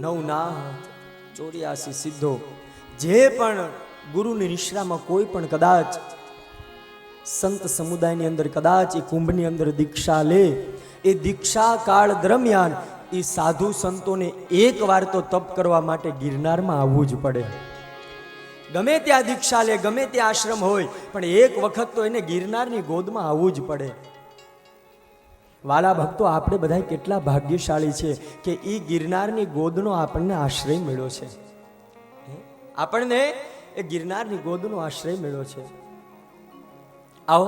9 નાથ 84 સિદ્ધો જે પણ ગુરુની નિશ્રામાં કોઈ પણ કદાચ સંત સમુદાયની અંદર કદાચ એ કુંભની અંદર દીક્ષા લે, એ દીક્ષા કાળ દરમિયાન એ સાધુ સંતોને એકવાર તો તપ કરવા માટે ગિરનારમાં આવવું જ પડે. ગમે ત્યાં દીક્ષા લે, ગમે ત્યાં આશ્રમ હોય, પણ એક વખત તો એને ગિરનારની ગોદમાં આવવું જ પડે. વાલા ભક્તો, આપણે બધા કેટલા ભાગ્યશાળી છે કે એ ગિરનારની ગોદનો આપણને આશ્રય મળ્યો છે. આપણને એ ગિરનારની ગોદનો આશ્રય મળ્યો છે. આવો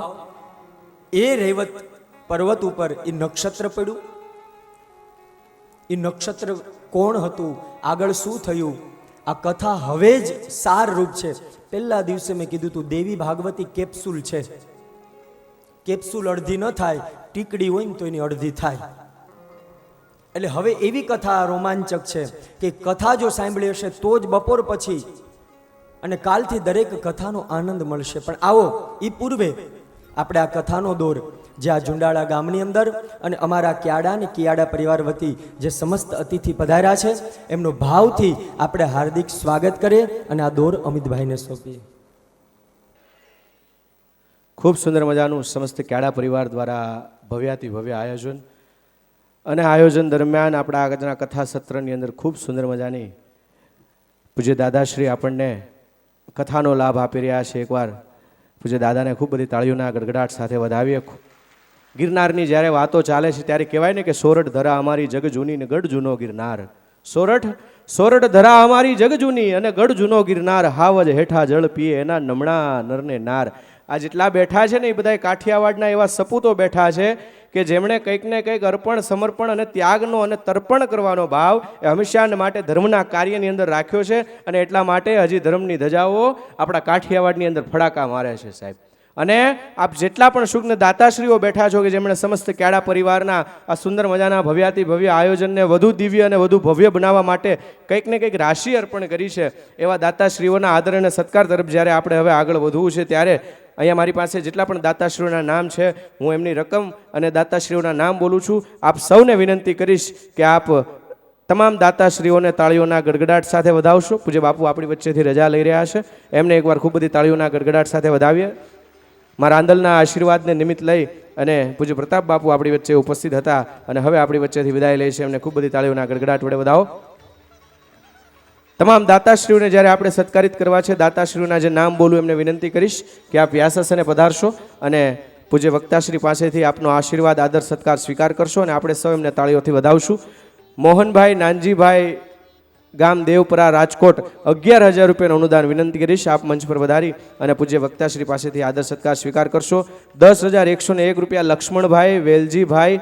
એ રેવત પર્વત ઉપર એ નક્ષત્ર પડ્યું. એ નક્ષત્ર કોણ હતું, આગળ શું થયું, આ કથા હવે જ સાર રૂપ છે. પહેલા દિવસે મેં કીધું તું દેવી ભાગવતી કેપ્સ્યુલ છે. કેપ્સ્યુલ અડધી ન થાય, ટીકડી હોય ને તો એની અડધી થાય. એટલે હવે એવી કથા રોમાંચક છે કે કથા જો સાંભળી હશે તો જ બપોર પછી અને કાલથી દરેક કથાનો આનંદ મળશે. પણ આવો એ પૂર્વે આપણે આ કથાનો દોર જે આ ઝુંડાળા ગામની અંદર અને અમારા ક્યાડા અને કિયાડા પરિવાર વતી જે સમસ્ત અતિથિ પધાર્યા છે એમનો ભાવથી આપણે હાર્દિક સ્વાગત કરીએ અને આ દોર અમિતભાઈને સોંપીએ. ખૂબ સુંદર મજાનું સમસ્ત ક્યાડા પરિવાર દ્વારા ભવ્યાતિ ભવ્ય આયોજન, અને આયોજન દરમિયાન આપણા આજના કથા સત્રની અંદર ખૂબ સુંદર મજાની પૂજ્ય દાદાશ્રી આપણને કથાનો લાભ આપી રહ્યા છે. એકવાર પૂજ્ય દાદાને ખૂબ બધી તાળીઓના ગડગડાટ સાથે વધાવીએ. ગિરનારની જ્યારે વાતો ચાલે છે ત્યારે કહેવાય ને કે સોરઠ ધરા અમારી જગ જૂની ને ગઢ જૂનો ગિરનાર. સોરઠ ધરા અમારી જગ જૂની અને ગઢ જૂનો ગિરનાર, હાવજ હેઠા જળ પીએ એના નમણા નરને નાર. આ જેટલા બેઠા છે ને એ બધા કાઠિયાવાડના એવા સપૂતો બેઠા છે કે જેમણે કંઈક ને કંઈક અર્પણ, સમર્પણ અને ત્યાગનો અને તર્પણ કરવાનો ભાવ એ હંમેશા માટે ધર્મના કાર્યની અંદર રાખ્યો છે. અને એટલા માટે હજી ધર્મની ધજાઓ આપણા કાઠિયાવાડની અંદર ફડાકા મારે છે સાહેબ. અને આપ જેટલા પણ સુજ્ઞ દાતાશ્રીઓ બેઠા છો કે જેમણે સમસ્ત ક્યાડા પરિવારના આ સુંદર મજાના ભવ્યાતિ ભવ્ય આયોજનને વધુ દિવ્ય અને વધુ ભવ્ય બનાવવા માટે કંઈક ને કંઈક રાશિ અર્પણ કરી છે, એવા દાતાશ્રીઓના આદર અને સત્કાર તરફ જ્યારે આપણે હવે આગળ વધવું છે ત્યારે અહીંયા મારી પાસે જેટલા પણ દાતાશ્રીઓના નામ છે હું એમની રકમ અને દાતાશ્રીઓના નામ બોલું છું. આપ સૌને વિનંતી કરીશ કે આપ તમામ દાતાશ્રીઓને તાળીઓના ગડગડાટ સાથે વધાવશો. પૂજ્ય બાપુ આપણી વચ્ચેથી રજા લઈ રહ્યા છે, એમને એકવાર ખૂબ બધી તાળીઓના ગડગડાટ સાથે વધાવીએ. મારા આંદલના આશીર્વાદને નિમિત્ત લઈ અને પૂજ્ય પ્રતાપ બાપુ આપણી વચ્ચે ઉપસ્થિત હતા અને હવે આપણી વચ્ચેથી વિદાય લે છે. એમને ખૂબ બધી તાળીઓના ગડગડાટ વડે વધાવો. તમામ દાતાશ્રીઓને જ્યારે આપણે સત્કારિત કરવા છે, દાતાશ્રીઓના જે નામ બોલું એમને વિનંતી કરીશ કે આપ વ્યાસાસને પધારશો અને પૂજ્ય વક્તાશ્રી પાસેથી આપનો આશીર્વાદ, આદર, સત્કાર સ્વીકાર કરશો અને આપણે સૌ એમને તાળીઓથી વધાવશું. મોહનભાઈ નાનજીભાઈ, ગામ દેવપરા, રાજકોટ, 11,000 રૂપિયાનું અનુદાન વિનંતી કરીશ. આપ મંચ પર વધારી અને પૂજ્ય વક્તાશ્રી પાસેથી આદર સત્કાર સ્વીકાર કરશો. 10,101 રૂપિયા લક્ષ્મણભાઈ વેલજીભાઈ,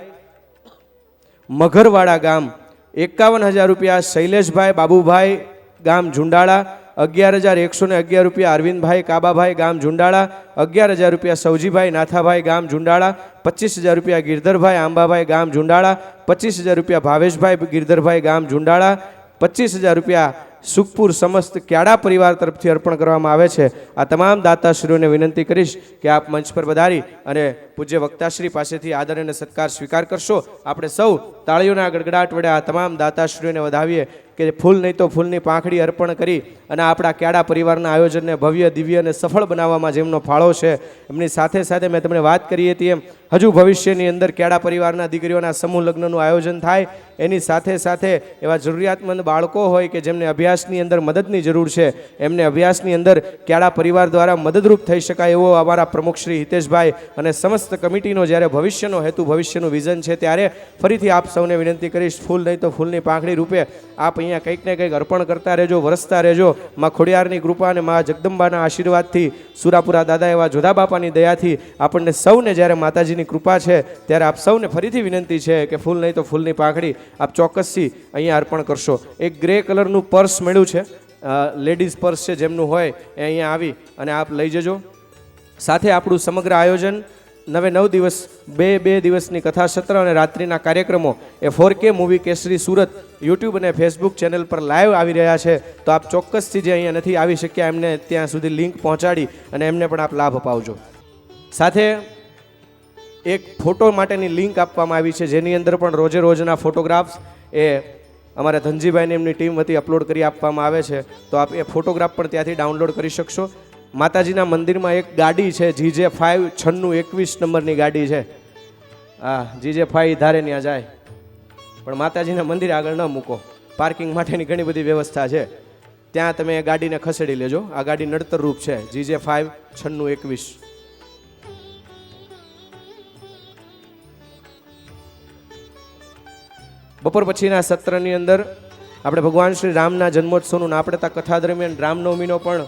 મઘરવાડા ગામ. 51,000 રૂપિયા શૈલેષભાઈ બાબુભાઈ, ગામ ઝુંડાળા. 11,111 રૂપિયા અરવિંદભાઈ કાબાભાઈ, ગામ ઝુંડાળા. 11,000 રૂપિયા સૌજીભાઈ નાથાભાઈ, ગામ ઝુંડાળા. 25,000 રૂપિયા ગિરધરભાઈ આંબાભાઈ, ગામ ઝુંડાળા. 25,000 રૂપિયા ભાવેશભાઈ ગિરધરભાઈ, ગામ ઝુંડાળા. 25,000 રૂપિયા સુખપુર સમસ્ત ક્યાડા પરિવાર તરફથી અર્પણ કરવામાં આવે છે. આ તમામ દાતાશ્રીઓને વિનંતી કરીશ કે આપ મંચ પર વધારી અને પૂજ્ય વક્તાશ્રી પાસેથી આદર અને સત્કાર સ્વીકાર કરશો. આપણે સૌ તાળીઓના ગડગડાટ વડે આ તમામ દાતાશ્રીઓને વધાવીએ કે ફૂલ નહીં તો ફૂલની પાંખડી અર્પણ કરી અને આપણા ક્યાડા પરિવારના આયોજનને ભવ્ય, દિવ્ય અને સફળ બનાવવામાં જેમનો ફાળો છે એમની સાથે સાથે મેં તમને વાત કરી હતી એમ હજુ ભવિષ્યની અંદર ક્યાડા પરિવારના દીકરીઓના સમૂહ લગ્નનું આયોજન થાય. એની સાથે સાથે એવા જરૂરિયાતમંદ બાળકો હોય કે જેમને અભ્યાસની અંદર મદદની જરૂર છે, એમને અભ્યાસની અંદર ક્યાડા પરિવાર દ્વારા મદદરૂપ થઈ શકાય એવો અમારા પ્રમુખ શ્રી હિતેશભાઈ અને સમસ્ત કમિટીનો જ્યારે ભવિષ્યનો હેતુ, ભવિષ્યનું વિઝન છે ત્યારે ફરીથી આપ સૌને વિનંતી કરીશ ફૂલ નહીં તો ફૂલની પાંખડી રૂપે આપ અહીંયા કંઈક ને કંઈક અર્પણ કરતા રહેજો, વરસતા રહેજો. માં ખોડિયારની કૃપા અને માં જગદંબાના આશીર્વાદથી, સુરાપુરા દાદા એવા જોધા બાપાની દયાથી આપણને સૌને જ્યારે માતાજીની કૃપા છે ત્યારે આપ સૌને ફરીથી વિનંતી છે કે ફૂલ નહીં તો ફૂલની પાંખડી આપ ચોક્કસથી અહીંયા અર્પણ કરશો. એક ગ્રે કલરનું પર્સ મળ્યું છે, લેડીઝ પર્સ છે, જેમનું હોય એ અહીંયા આવી અને આપ લઈ જજો. સાથે આપણું સમગ્ર આયોજન 9 દિવસ, બે દિવસની કથા સત્ર અને રાત્રિના કાર્યક્રમો એ 4K મૂવી કેસરી સુરત યુટ્યુબ અને ફેસબુક ચેનલ પર લાઈવ આવી રહ્યા છે. તો આપ ચોક્કસથી જે અહીંયા નથી આવી શક્યા એમને ત્યાં સુધી લિંક પહોંચાડી અને એમને પણ આપ લાભ અપાવજો. સાથે એક ફોટો માટેની લિંક આપવામાં આવી છે જેની અંદર પણ રોજે રોજના ફોટોગ્રાફ્સ એ અમારા ધનજીભાઈને એમની ટીમ વતી અપલોડ કરી આપવામાં આવે છે. તો આપ એ ફોટોગ્રાફ પણ ત્યાંથી ડાઉનલોડ કરી શકશો. માતાજીના મંદિરમાં એક ગાડી છે GJ5 9621 નંબરની ગાડી છે. હા, GJ5 ધારે ત્યાં જાય પણ માતાજીના મંદિર આગળ ન મૂકો. પાર્કિંગ માટેની ઘણી બધી વ્યવસ્થા છે, ત્યાં તમે એ ગાડીને ખસેડી લેજો. આ ગાડી નડતર રૂપ છે GJ5 9621. બપોર પછીના સત્રની અંદર આપણે ભગવાન શ્રી રામના જન્મોત્સવનું આપણે ત્યાં કથા દરમિયાન રામનવમીનો પણ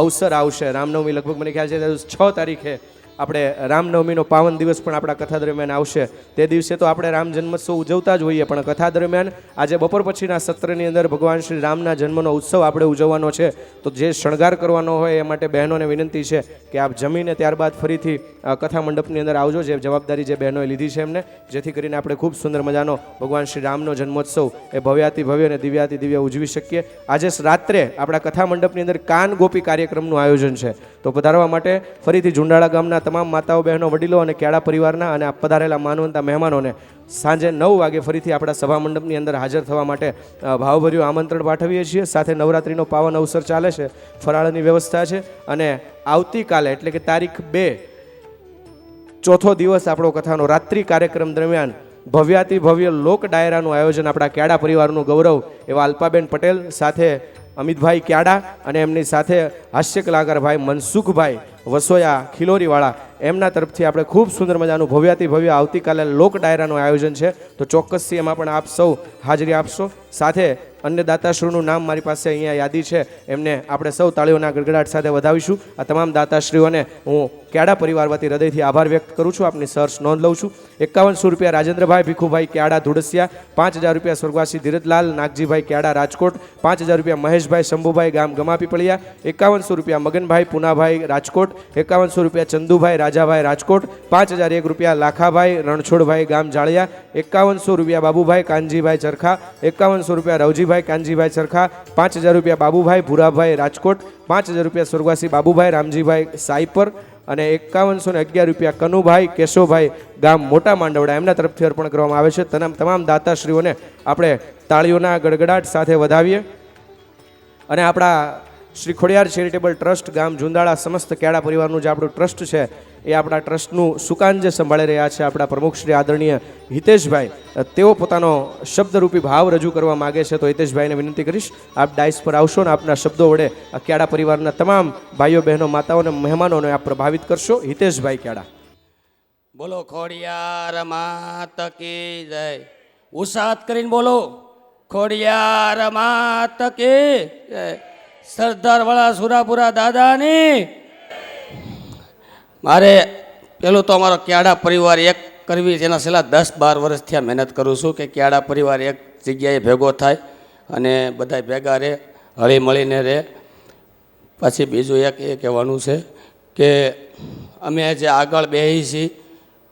અવસર આવશે. રામનવમી લગભગ મને ખ્યાલ છે 6 તારીખે આપણે રામનવમીનો પાવન દિવસ પણ આપણા કથા દરમિયાન આવશે. તે દિવસે તો આપણે રામ જન્મોત્સવ ઉજવતા જ હોઈએ, પણ કથા દરમિયાન આજે બપોર પછીના સત્રની અંદર ભગવાન શ્રી રામના જન્મનો ઉત્સવ આપણે ઉજવવાનો છે. તો જે શણગાર કરવાનો હોય એ માટે બહેનોને વિનંતી છે કે આપ જમીને ત્યારબાદ ફરીથી કથા મંડપની અંદર આવજો. જે જવાબદારી જે બહેનોએ લીધી છે એમને, જેથી કરીને આપણે ખૂબ સુંદર મજાનો ભગવાન શ્રી રામનો જન્મોત્સવ એ ભવ્યાતિ ભવ્ય અને દિવ્યાતિ દિવ્ય ઉજવી શકીએ. આજે રાત્રે આપણા કથા મંડપની અંદર કાન ગોપી કાર્યક્રમનું આયોજન છે. તો પધારવા માટે ફરીથી ઝુંડાળા ગામના તમામ માતાઓ બહેનો વડીલો અને કેળા પરિવારના અને પધારેલા માનવંતા મહેમાનોને સાંજે 9 વાગે ફરીથી આપણા સભા મંડપની અંદર હાજર થવા માટે ભાવભર્યું આમંત્રણ પાઠવીએ છીએ. સાથે નવરાત્રિનો પાવન અવસર ચાલે છે, ફરાળની વ્યવસ્થા છે અને આવતીકાલે એટલે કે તારીખ 2 ચોથો દિવસ આપણો કથાનો રાત્રિ કાર્યક્રમ દરમિયાન ભવ્યાતિ ભવ્ય લોક ડાયરાનું આયોજન આપણા કેળા પરિવારનું ગૌરવ એવા અલ્પાબેન પટેલ સાથે અમિતભાઈ ક્યાડા અને એમની સાથે હાસ્ય કલાકારભાઈ મનસુખભાઈ વસોયા ખિલોરીવાળા એમના તરફથી આપણે ખૂબ સુંદર મજાનું ભવ્યાતિ ભવ્ય આવતીકાલે લોક ડાયરાનું આયોજન છે. તો ચોક્કસથી એમાં પણ આપ સૌ હાજરી આપશો. સાથે અન્ય દાતાશ્રીઓનું નામ મારી પાસે અહીંયા યાદી છે, એમને આપણે સૌ તાળીઓના ગડગડાટ સાથે વધાવીશું. આ તમામ દાતાશ્રીઓને હું ક્યાડા પરિવાર વતી હૃદયથી આભાર વ્યક્ત કરું છું. આપની સર્ચ નોંધ લઉં છું. 5100 રૂપિયા રાજેન્દ્રભાઈ ભીખુભાઈ ક્યાડા ધુડસિયા, 5000 રૂપિયા સ્વર્ગવાસી ધીરજલાલ નાગજીભાઈ ક્યાડા રાજકોટ, 5000 રૂપિયા મહેશભાઈ શંભુભાઈ ગામ ગમાપીપળિયા, 5100 રૂપિયા મગનભાઈ પુનાભાઈ રાજકોટ, 5100 રૂપિયા ચંદુભાઈ રાજાભાઈ રાજકોટ, 5001 રૂપિયા લાખાભાઈ રણછોડભાઈ ગામ જાળિયા, 5100 રૂપિયા બાબુભાઈ કાનજીભાઈ ચરખા, 5100 રૂપિયા રવજીભાઈ કાનજીભાઈ ચરખા, 5000 રૂપિયા બાબુભાઈ ભૂરાભાઈ રાજકોટ, 5000 રૂપિયા સ્વર્ગવાસી બાબુભાઈ રામજીભાઈ સાઈપર અને 5111 રૂપિયા કનુભાઈ કેશવભાઈ ગામ મોટા માંડવડા એમના તરફથી અર્પણ કરવામાં આવે છે. તમામ દાતાશ્રીઓને આપણે તાળીઓના ગડગડાટ સાથે વધાવીએ. અને આપણા શ્રી ખોડિયાર ચેરિટેબલ ટ્રસ્ટ ગામ ઝુંડાળા સમસ્ત કેળા પરિવારનું જે આપણું ટ્રસ્ટ છે એ આપણા ટ્રસ્ટનું સુકાન જે સંભાળી રહ્યા છે આપણા પ્રમુખ શ્રી આદરણીય હિતેશભાઈ, તેઓ પોતાનો શબ્દરૂપી ભાવ રજૂ કરવા માગે છે. તો હિતેશભાઈને વિનંતી કરીશ આપ ડાયસ પર આવશો ને આપના શબ્દો વડે આ કેળા પરિવારના તમામ ભાઈઓ બહેનો માતાઓ અને મહેમાનોને આપ પ્રભાવિત કરશો. હિતેશભાઈ કેળા. બોલો ખોડિયાર માત કી જય. ઉસાત કરીને બોલો ખોડિયાર માત કી જય. સરદારવાળા સુરાપુરા દાદાની. મારે પેલું તો અમારો ક્યાડા પરિવાર એક કરવી છે. એના છેલ્લા 10-12 વર્ષથી આ મહેનત કરું છું કે ક્યાડા પરિવાર એક જગ્યાએ ભેગો થાય અને બધા ભેગા રહે, હળી મળીને રહે. પછી બીજું એક એ કહેવાનું છે કે અમે જે આગળ બેસી છીએ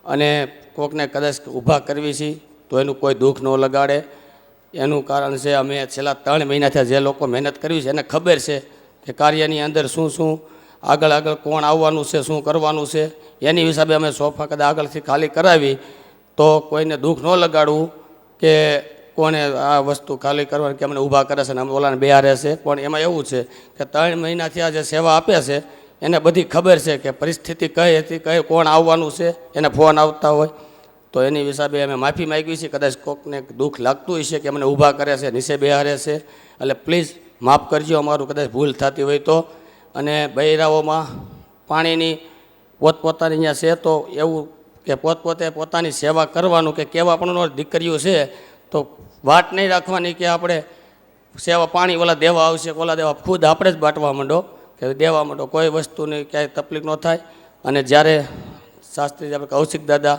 અને કોકને કદાચ ઊભા કરવી છીએ તો એનું કોઈ દુઃખ ન લગાડે. એનું કારણ છે અમે છેલ્લા 3 મહિનાથી જે લોકો મહેનત કરવી છે એને ખબર છે કે કાર્યની અંદર શું શું આગળ કોણ આવવાનું છે, શું કરવાનું છે. એની હિસાબે અમે સોફા કદાચ આગળથી ખાલી કરાવી તો કોઈને દુઃખ ન લગાડવું કે કોને આ વસ્તુ ખાલી કરવાની કે અમને ઊભા કરે છે ને અમે ઓલાને બેહારે છે. પણ એમાં એવું છે કે 3 મહિનાથી આ જે સેવા આપે છે એને બધી ખબર છે કે પરિસ્થિતિ કઈ હતી, કઈ કોણ આવવાનું છે, એને ફોન આવતા હોય. તો એની હિસાબે અમે માફી માગી છે. કદાચ કોકને દુઃખ લાગતું હશે કે અમને ઊભા કરે છે, નીચે બેહારે છે, એટલે પ્લીઝ માફ કરજો અમારું કદાચ ભૂલ થતી હોય તો. અને બૈરાઓમાં પાણીની પોતપોતાની અહીંયા છે તો એવું કે પોતપોતે પોતાની સેવા કરવાનું કે કેવા પણ દીકરીઓ છે તો વાટ નહીં રાખવાની કે આપણે સેવા પાણી ઓલા દેવા આવશે ઓલા દેવા, ખુદ આપણે જ બાંટવા માંડો કે દેવા માંડો. કોઈ વસ્તુની ક્યાંય તકલીફ ન થાય. અને જ્યારે શાસ્ત્રી આપણે કૌશિક દાદા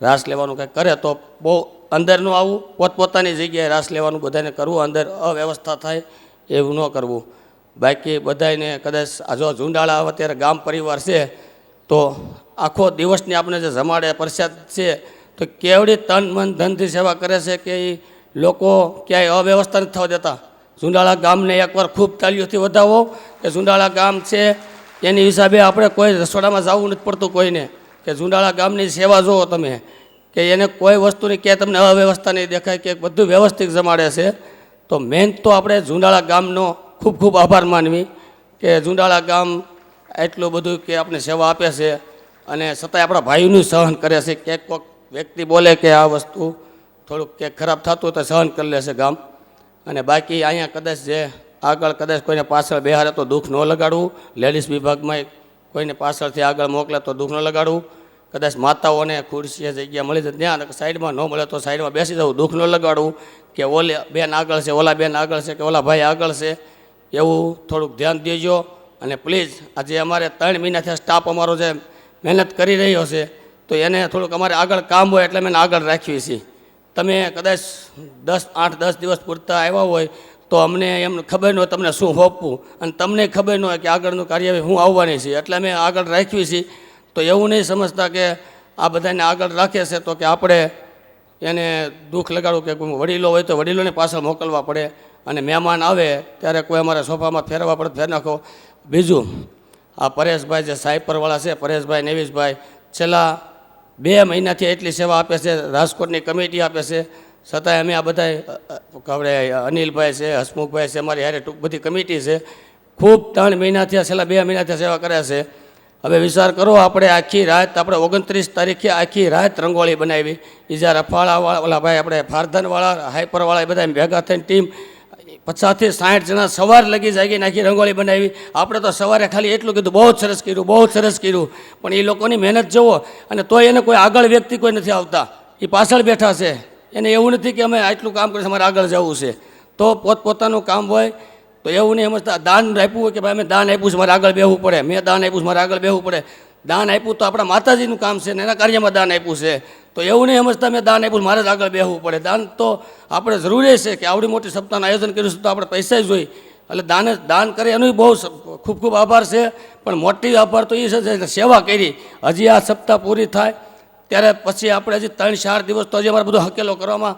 રાસ લેવાનું કંઈક કરે તો બહુ અંદર ન આવવું, પોતપોતાની જગ્યાએ રાસ લેવાનું બધાને કરવું, અંદર અવ્યવસ્થા થાય એવું ન કરવું. બાકી બધાને કદાચ આ જો ઝુંડાળા અત્યારે ગામ પરિવાર છે તો આખો દિવસની આપણે જે જમાડે પ્રસાદ છે તો કેવડી તન મન ધનથી સેવા કરે છે કે એ લોકો ક્યાંય અવ્યવસ્થા નથી થવા દેતા. ઝુંડાળા ગામને એકવાર ખૂબ તાલીઓથી વધાવો કે ઝુંડાળા ગામ છે એની હિસાબે આપણે કોઈ રસોડામાં જવું નથી પડતું કોઈને. કે ઝુંડાળા ગામની સેવા જુઓ તમે કે એને કોઈ વસ્તુની ક્યાંય તમને અવ્યવસ્થા નહીં દેખાય કે બધું વ્યવસ્થિત જમાડે છે. તો મેન તો આપણે ઝુંડાળા ગામનો ખૂબ ખૂબ આભાર માનવી કે ઝુંડાળા ગામ એટલું બધું કે આપણે સેવા આપે છે અને છતાંય આપણા ભાઈઓનું સહન કરે છે. ક્યાંક કોઈક વ્યક્તિ બોલે કે આ વસ્તુ થોડુંક ક્યાંક ખરાબ થતું તો સહન કરી લેશે ગામ. અને બાકી અહીંયા કદાચ જે આગળ કદાચ કોઈને પાછળ બેહારે તો દુઃખ ન લગાડવું. લેડીઝ વિભાગમાં કોઈને પાછળથી આગળ મોકલે તો દુઃખ ન લગાડવું. કદાચ માતાઓને ખુરશીએ જગ્યા મળી જાય ત્યાં સાઈડમાં ન મળે તો સાઈડમાં બેસી જવું, દુઃખ ન લગાડવું કે ઓલે બેન આગળ છે, ઓલા બેન આગળ છે કે ઓલા ભાઈ આગળ છે, એવું થોડુંક ધ્યાન દેજો. અને પ્લીઝ આજે અમારે 3 મહિનાથી સ્ટાફ અમારો જે મહેનત કરી રહ્યો છે તો એને થોડુંક અમારે આગળ કામ હોય એટલે અમે એને આગળ રાખીએ છીએ. તમે કદાચ 8-10 દિવસ પૂરતા આવ્યા હોય તો અમને એમ ખબર ન હોય તમને શું હોપવું, અને તમને ખબર ન હોય કે આગળનું કાર્ય હું આવવાની છે, એટલે અમે આગળ રાખીએ છીએ. તો એવું નહીં સમજતા કે આ બધાને આગળ રાખે છે તો કે આપણે એને દુઃખ લગાડવું, કે કોઈ વડીલો હોય તો વડીલોને પાછળ મોકલવા પડે, અને મહેમાન આવે ત્યારે કોઈ અમારા સોફામાં ફેરવવા પડે ફેર નાખો. બીજું આ પરેશભાઈ જે સાયપરવાળા છે, પરેશભાઈ નેવીશભાઈ, છેલ્લા 2 મહિનાથી એટલી સેવા આપે છે, રાજકોટની કમિટી આપે છે, છતાંય અમે આ બધા આપણે અનિલભાઈ છે, હસમુખભાઈ છે, અમારી હારે ટૂંક બધી કમિટી છે, ખૂબ 3 મહિનાથી છેલ્લા 2 મહિનાથી સેવા કરે છે. હવે વિચાર કરો, આપણે આખી રાત, આપણે 29 તારીખે આખી રાત રંગોળી બનાવી. બીજા રફાળાવાળા ઓલા ભાઈ આપણે ફારધનવાળા હાઈપરવાળા એ બધા ભેગા થઈને ટીમ 50 થી 60 જણા સવાર લગી જાગીને આખી રંગોળી બનાવી. આપણે તો સવારે ખાલી એટલું કીધું બહુ જ સરસ કર્યું, બહુ જ સરસ કર્યું, પણ એ લોકોની મહેનત જુઓ. અને તોય એને કોઈ આગળ વ્યક્તિ કોઈ નથી આવતા, એ પાછળ બેઠા છે. એને એવું નથી કે અમે આટલું કામ કરીશું અમારે આગળ જવું છે. તો પોતપોતાનું કામ હોય તો એવું નહીં સમજતા. દાન આપ્યું હોય કે ભાઈ અમે દાન આપ્યું છે મારે આગળ બેહવું પડે, મેં દાન આપ્યું છે મારે આગળ બેહવું પડે. દાન આપ્યું તો આપણા માતાજીનું કામ છે ને એના કાર્યમાં દાન આપ્યું છે. તો એવું નહીં સમજતા મેં દાન આપ્યું મારે જ આગળ બેહવું પડે. દાન તો આપણે જરૂરી છે કે આવડી મોટી સપ્તાહનું આયોજન કર્યું છે તો આપણે પૈસા જ જોઈએ, એટલે દાન કરે એનું બહુ ખૂબ ખૂબ આભાર છે. પણ મોટી આભાર તો એ છે સેવા કરી. હજી આ સપ્તાહ પૂરી થાય ત્યારે પછી આપણે હજી 3-4 દિવસ તો હજી અમારે બધો હકેલો કરવામાં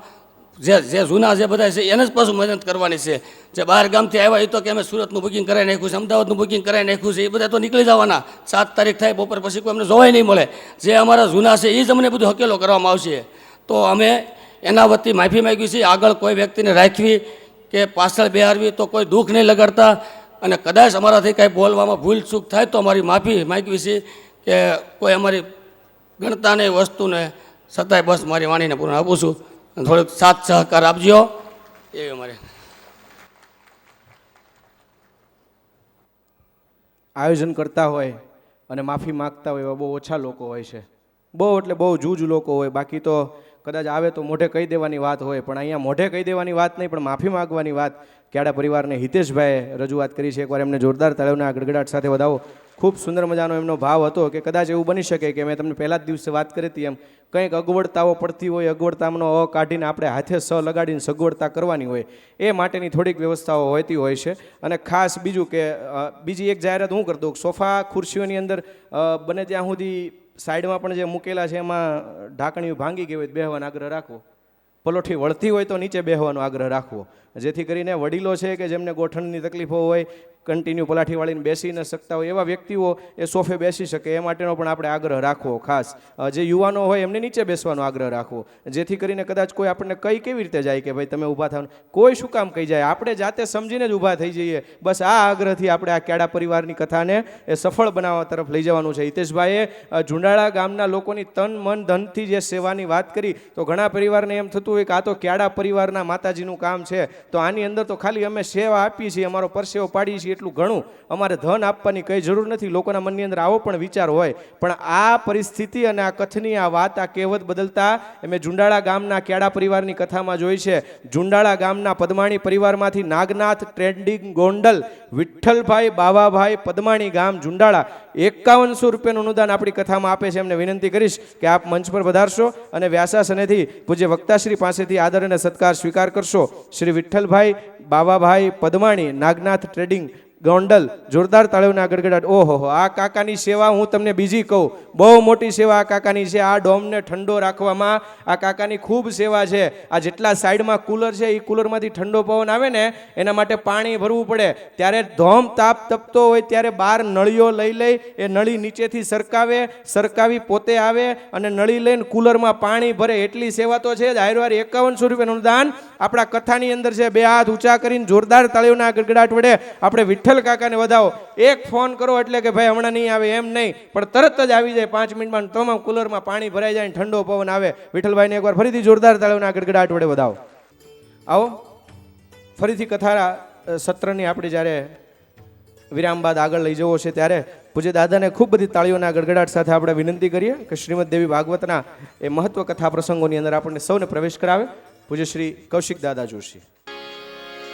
જે જૂના જે બધા છે એને જ પાછું મહેનત કરવાની છે. જે બહાર ગામથી આવ્યા એ તો કે અમે સુરતનું બુકિંગ કરાવી નાખ્યું છે, અમદાવાદનું બુકિંગ કરાવી નાખ્યું છે, એ બધા તો નીકળી જવાના. 7 તારીખ થાય બપોર પછી કોઈ અમને જોવાય નહીં મળે. જે અમારા જૂના છે એ જ અમને બધું હકેલો કરવામાં આવશે. તો અમે એના વતી માફી માગી છે. આગળ કોઈ વ્યક્તિને રાખવી કે પાછળ બેહારવી તો કોઈ દુઃખ નહીં લગાડતા, અને કદાચ અમારાથી કાંઈ બોલવામાં ભૂલ ચૂક થાય તો અમારી માફી માગવી છે કે કોઈ અમારી ગણતા નહીં વસ્તુને, છતાંય બસ મારી વાણીને પૂર્ણ આપું છું. થોડોક સાથ સહકાર આપજો એ અમારે. આયોજન કરતા હોય અને માફી માગતા હોય એવા બહુ ઓછા લોકો હોય છે. બહુ એટલે બહુ જૂજ લોકો હોય. બાકી તો કદાચ આવે તો મોઢે કહી દેવાની વાત હોય, પણ અહીંયા મોઢે કહી દેવાની વાત નહીં, પણ માફી માગવાની વાત ક્યાડા પરિવારને હિતેશભાઈએ રજૂઆત કરી છે. એકવાર એમને જોરદાર તાળીઓના ગડગડાટ સાથે વધાવો. ખૂબ સુંદર મજાનો એમનો ભાવ હતો કે કદાચ એવું બની શકે કે મેં તમને પહેલા જ દિવસે વાત કરી હતી એમ કંઈક અગવડતાઓ પડતી હોય, અગવડતાનો કાઢીને આપણે હાથે લગાડીને સગવડતા કરવાની હોય, એ માટેની થોડીક વ્યવસ્થાઓ હોતી હોય છે. અને ખાસ બીજું કે બીજી એક જાહેરાત હું કરી દઉં, સોફા ખુરશીઓની અંદર બને ત્યાં સુધી સાઈડમાં પણ જે મૂકેલા છે એમાં ઢાંકણીઓ ભાંગી ગઈ હોય બેહવાનો આગ્રહ રાખવો. પલોઠી વળતી હોય તો નીચે બેહવાનો આગ્રહ રાખવો, જેથી કરીને વડીલો છે કે જેમને ગોઠણની તકલીફો હોય, કન્ટિન્યુ પલાઠી વાળીને બેસી ન શકતા હોય, એવા વ્યક્તિઓ એ સોફે બેસી શકે એ માટેનો પણ આપણે આગ્રહ રાખવો. ખાસ જે યુવાનો હોય એમને નીચે બેસવાનો આગ્રહ રાખવો, જેથી કરીને કદાચ કોઈ આપણને કઈ કેવી રીતે જાય કે ભાઈ તમે ઊભા થાવ, કોઈ શું કામ કહી જાય, આપણે જાતે સમજીને જ ઊભા થઈ જઈએ. બસ આ આગ્રહથી આપણે આ ક્યાડા પરિવારની કથાને એ સફળ બનાવવા તરફ લઈ જવાનું છે. હિતેશભાઈએ ઝુંડાળા ગામના લોકોની તન મન ધનથી જે સેવાની વાત કરી તો ઘણા પરિવારને એમ થતું હોય કે આ તો ક્યાડા પરિવારના માતાજીનું કામ છે, તો આની અંદર તો ખાલી અમે સેવા આપીએ છીએ, અમારો પરસેવો પાડીએ છીએ એટલું ઘણું, અમારે ધન આપવાની કઈ જરૂર નથી. લોકોના મનની અંદર આવો પણ વિચાર હોય, પણ આ પરિસ્થિતિ અને આ કથની આ વાત આ કહેવત બદલતા મેં ઝુંડાળા ગામના ક્યાડા પરિવારની કથામાં જોઈ છે. ઝુંડાળા ગામના પદમાણી પરિવારમાંથી નાગનાથ ટ્રેડિંગ ગોંડલ વિઠ્ઠલભાઈ બાવાભાઈ પદમાણી ગામ ઝુંડાળા 5100 રૂપિયાનું અનુદાન આપણી કથામાં આપે છે. એમને વિનંતી કરીશ કે આપ મંચ પર પધારશો અને વ્યાસાસનેથી પૂજ્ય વક્તાશ્રી પાસેથી આદર અને સત્કાર સ્વીકાર કરશો. શ્રી વિઠ્ઠલભાઈ બાવાભાઈ પદમાણી નાગનાથ ટ્રેડિંગ ગોંડલ, જોરદાર તાળીઓના ગડગડાટ. ઓહો, આ કાકાની સેવા હું તમને બીજી કહું, બહુ મોટી સેવા આ કાકાની છે. આ ડોમને ઠંડો રાખવામાં આ કાકાની ખૂબ સેવા છે. આ જેટલા સાઈડમાં કુલર છે એ કુલરમાંથી ઠંડો પવન આવે ને એના માટે પાણી ભરવું પડે, ત્યારે ધોમ તાપ તપતો હોય ત્યારે બહાર નળીઓ લઈ એ નળી નીચેથી સરકાવી પોતે આવે અને નળી લઈને કુલરમાં પાણી ભરે, એટલી સેવા તો છે જ. હારવાર 5100 રૂપિયાનું દાન આપણા કથાની અંદર છે. બે હાથ ઊંચા કરીને જોરદાર તાળીઓના ગડગડાટ વડે આપણે વિઠ્ઠલ કાકાને વધાવો. એક ફોન કરો એટલે કે ભાઈ હમણાં નહીં આવે એમ નહીં, પણ તરત જ આવી જાય. 5 મિનિટમાં તમામ કુલરમાં પાણી ભરાઈ જાય, ઠંડો પવન આવે. વિઠ્ઠલભાઈને એકવાર ફરીથી જોરદાર તાળીઓના ગડગડાટ વડે વધાવો. આવો ફરીથી કથા સત્રની આપણે જ્યારે વિરામ બાદ આગળ લઈ જવો છે ત્યારે પૂજ્ય દાદાને ખૂબ બધી તાળીઓના ગડગડાટ સાથે આપણે વિનંતી કરીએ કે શ્રીમદ દેવી ભાગવતના એ મહત્વ કથા પ્રસંગોની અંદર આપણને સૌને પ્રવેશ કરાવે. પૂજ્ય શ્રી કૌશિક દાદા જોશી.